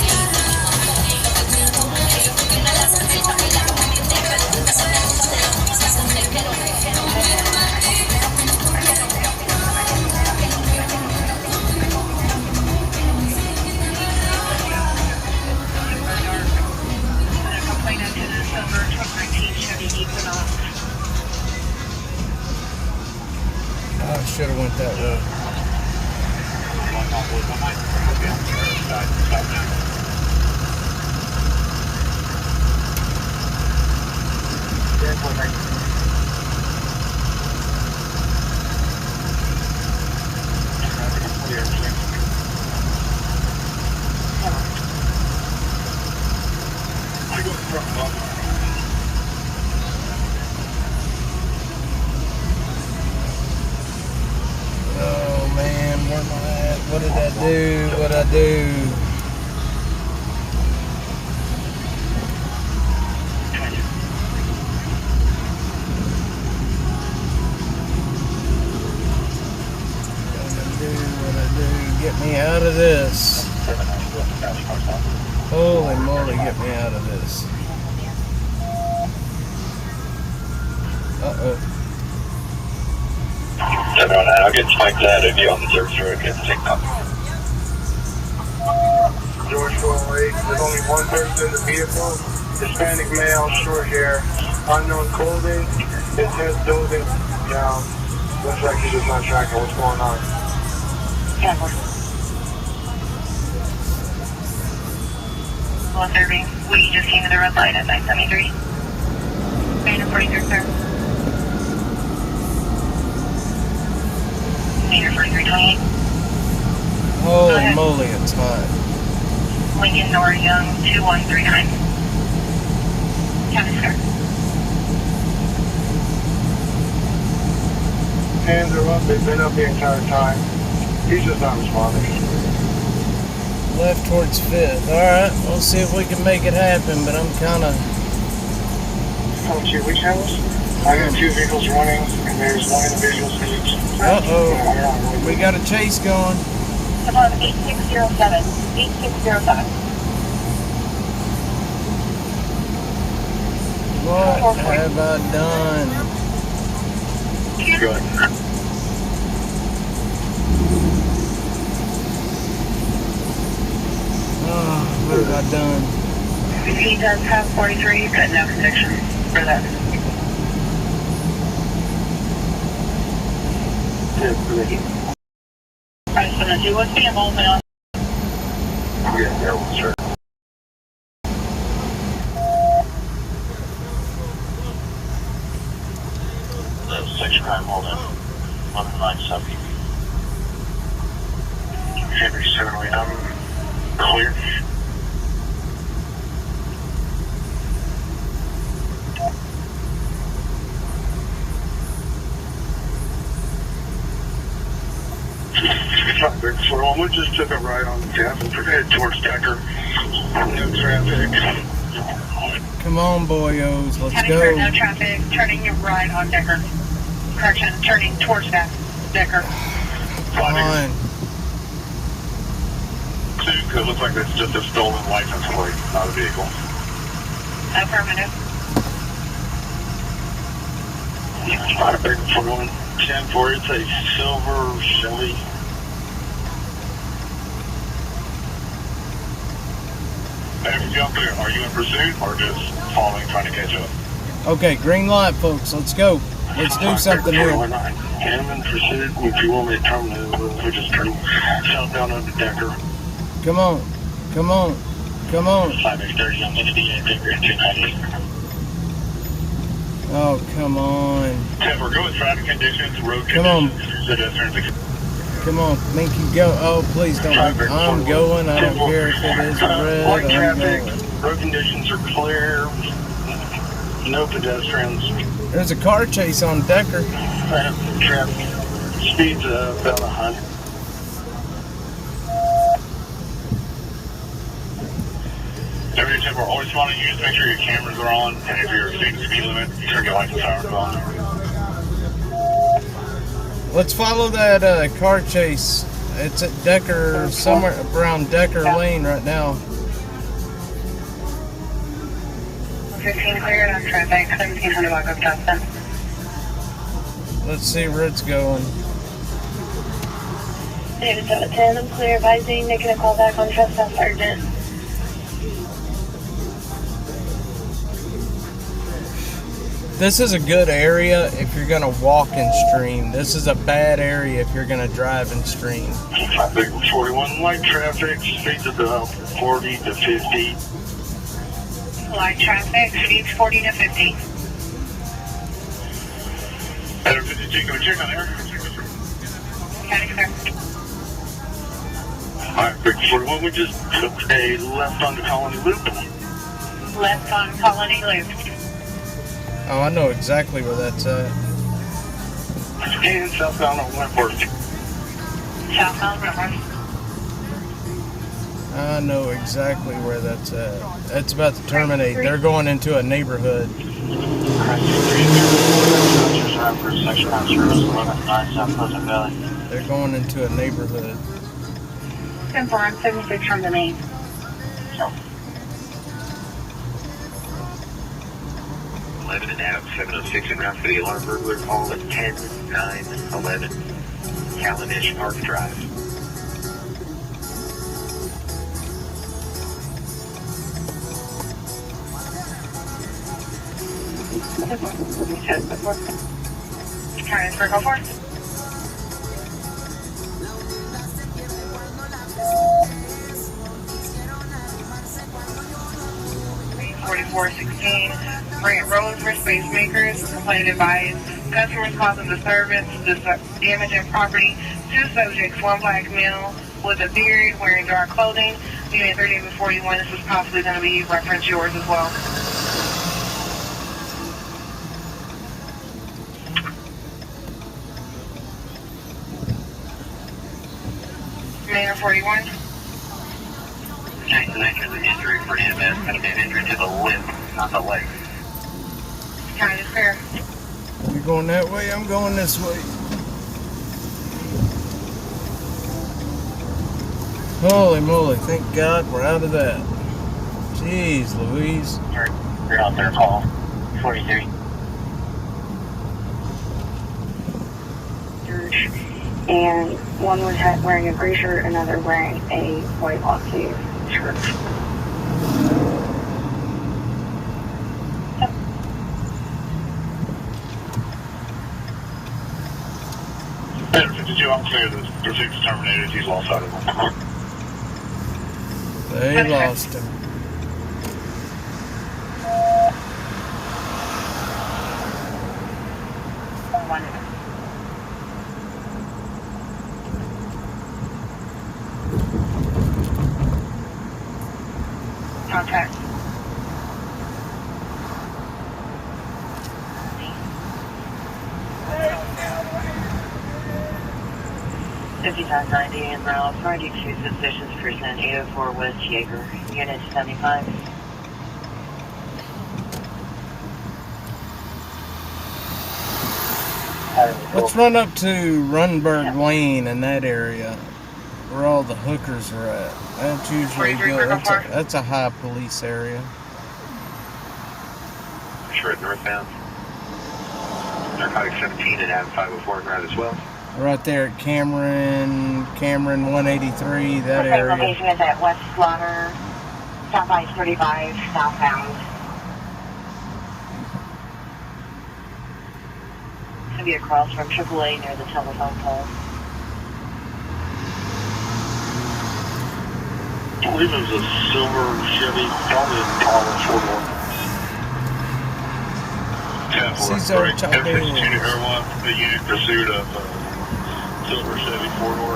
I should have went that way. Oh man, where am I at? What did I do? What'd I do? What I do? Get me out of this. Holy moly, get me out of this. Uh-oh. I'll get Mike's out of you on the service road. Get the signal. George 408, there's only one person in the vehicle. Hispanic male, short hair, unknown clothing. His head's dozing down. Looks like he's just not tracking what's going on. 130. We just came to the red light at 973. Meter 43, sir. Meter 4328. Holy moly, it's hot. Lincoln Nor Young 2139. Kevin, sir. Hands are up, they've been up the entire time. He's just not responding. Left towards 5th. Alright, we'll see if we can make it happen, but I'm kinda... Come to which house? I got 2 vehicles running, and there's one individual speech. Uh-oh. We got a chase going. Come on, 8607. 8607. What have I done? Good. Oh, what have I done? He does have 43, but no conviction. for that. Alright, so let's see what's the involvement on. Yeah, that was sure. The 6 crime hold in 197. Henry 7 clear. Traffic 41, we just took a ride on Jeff and headed towards Decker. No traffic. Come on, boyos, let's Heading go. for no traffic, turning your right on Decker. Correction, turning towards that Decker. Come on. It looks like it's just a stolen license plate, not a vehicle. Affirmative. Traffic 41, 10-4, it's a silver Chevy. Hey, Junker, are you in pursuit or just following, trying to catch up? Okay, green light, folks, let's go. Let's do something here. I'm in pursuit. If you want me to terminate, we'll just turn southbound on the Decker. Come on, come on, come on. 530 on 68, Decker, 290. Oh, come on. Tim, we're going traffic conditions, road Come on. conditions, pedestrians. Come on, make you go. Oh, please don't. I'm going. I don't care if it is red. Light I'm traffic, going. road conditions are clear. No pedestrians. There's a car chase on Decker. Traffic speeds about 100. Every time we're always wanting to use, make sure your cameras are on, and if you're exceeding the speed limit, turn your lights and sirens on. Let's follow that car chase. It's at Decker, somewhere around Decker Lane right now. 15 cleared on traffic, 1700 block of Justin. Let's see where it's going. David 710, I'm clear, advising, making a call back on trespass sergeant. This is a good area if you're gonna walk and stream. This is a bad area if you're gonna drive and stream. Traffic 41, light traffic, speeds about 40 to 50. Light traffic, speeds 40 to 50. Better 52, can we check on there? County clear. Alright, big 41, we just took a left onto Colony Loop. Left on Colony Loop. Oh, I know exactly where that's at. And southbound on Wentworth. Southbound Wentworth. I know exactly where that's at. It's about to terminate. They're going into a neighborhood. They're going into a neighborhood. 10-4 on 76 from the main. 11 and out, 706 en route for the alarm burglar call at 10-9-11 Callanish Park Drive. Transfer, go for it. Grant Road for Space Makers, complaint advised. Customers causing disturbance, damage in property. 2 subjects, 1 black male with a beard, wearing dark clothing. Unit 3841, this is possibly going to be reference yours as well. Manor 41. Jason, there's an injury for EMS, going to be an injury to the lip, not the leg. County is clear. You're going that way, I'm going this way. Holy moly, thank God we're out of that. Jeez Louise. You're out there, call 43. And one was wearing a gray shirt, another wearing a white long sleeve shirt. Did you unclear the pursuit's terminated? He's lost sight of him. They lost him. Contact. $50 90 and route 42 suspicious person 804 West Jaeger, unit 75. Let's run up to Runberg Lane in that area where all the hookers are at. That's usually good. That's a high police area. Sure, northbound. Narcotic 17 and Ave 504 ground as well. Right there at Cameron 183, that area. Location is at West Slaughter, South I-35, southbound. It's going to be across from AAA near the telephone pole. I believe it was a silver Chevy, probably a Tahoe 4-door. 10-4, great. F-16 Air 1, the unit pursuit of silver Chevy 4-door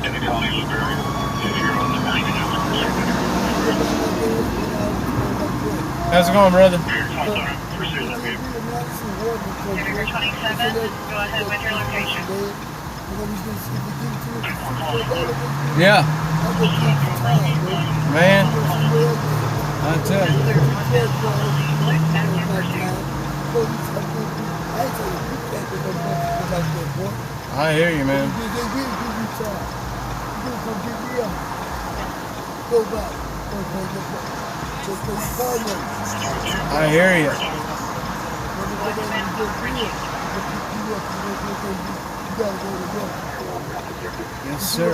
in the County Loop area. If you're on the line, you know the How's it going, brother? pursuit that vehicle. November 27, go ahead with your location. Yeah. Man, I tell you. I hear you, man. I hear you. Yes, sir.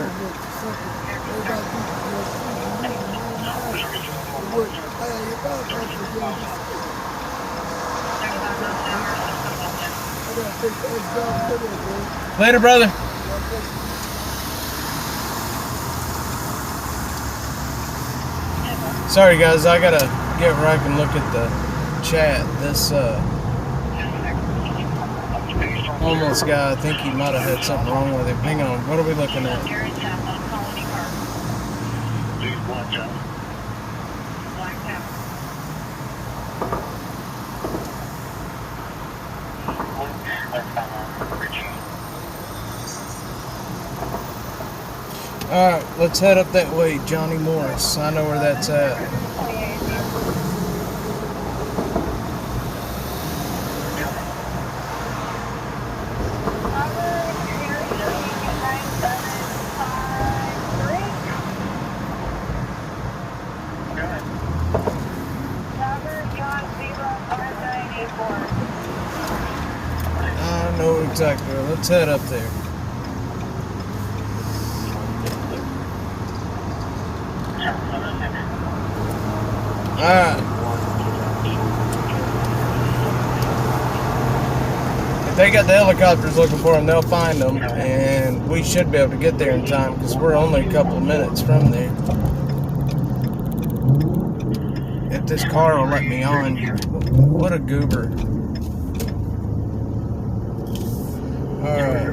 Later, brother. Sorry, guys. I gotta get where I can look at the chat. This homeless guy, I think he might have had something wrong with him. Hang on. What are we looking at? Alright, let's head up that way, Johnny Morris. I know where that's at. I know exactly. Let's head up there. Alright. If they got the helicopters looking for them, they'll find them. And we should be able to get there in time because we're only a couple of minutes from there. If this car will let me on. What a goober. Alright.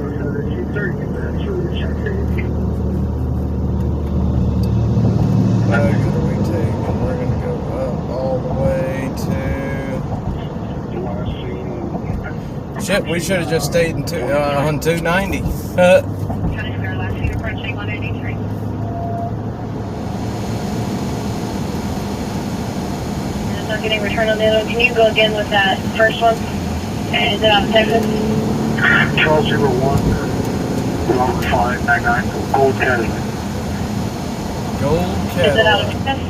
We're going to go up all the way to... Shit, we should have just stayed on 290. Not getting return on the other one. Can you go again with that first one? Okay, is it out of Texas? Charles 01, 599, Gold Cadillac. Gold Is it out of Cadillac. Texas?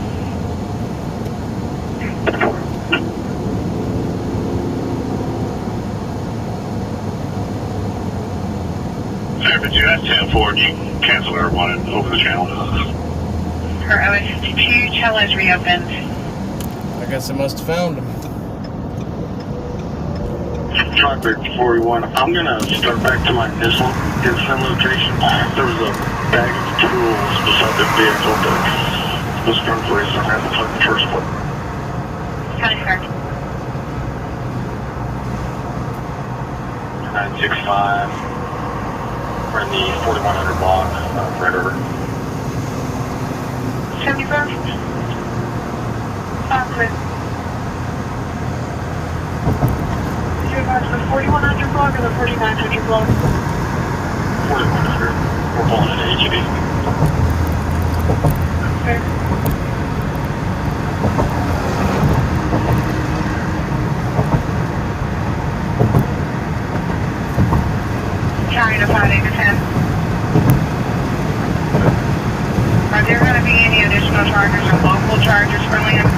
Hey, but you had 10-4, you can cancel everyone and open the channel. Her OS2 channel is reopened. I guess I must have found him. Traffic 41. I'm gonna start back to my initial incident location. There was a bag of tools beside the vehicle that was for some reason I had to find the first one. County Fair. 965. We're in the 4100 block, right over. 75? Clear. You advise the 4100 block or the 4900 block? 4100. We're pulling an HEB. Okay. County to 5 to 10. Are there going to be any additional charges or local charges for land?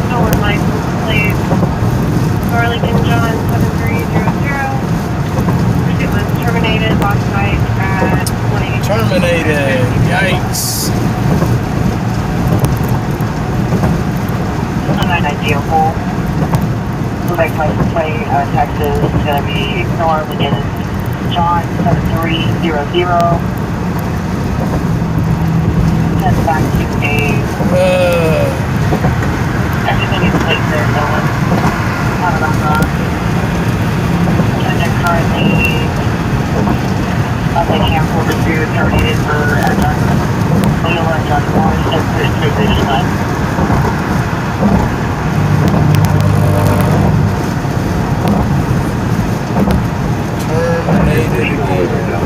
Norwood license plate. Arlington John 7300. Pursuit was terminated last night at 1:80. Terminated. Yikes. Vehicle. Next license plate, Texas, is going to be Arlington John 7300. Send back to a everything is placed there, so not about that. And they're currently they canceled the pursuit, terminated for address. Legal address 16369. Terminated again.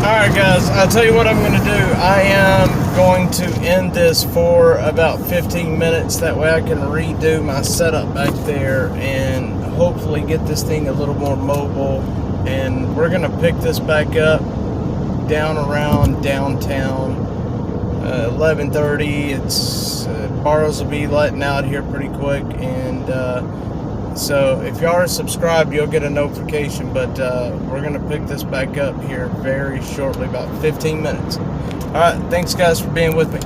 Alright guys, I'll tell you what I'm going to do. I am going to end this for about 15 minutes. That way I can redo my setup back there and hopefully get this thing a little more mobile. And we're going to pick this back up down around downtown. 11:30. It's bars will be letting out here pretty quick, and so if you are subscribed, you'll get a notification. But we're gonna pick this back up here very shortly, about 15 minutes. All right, thanks guys for being with me.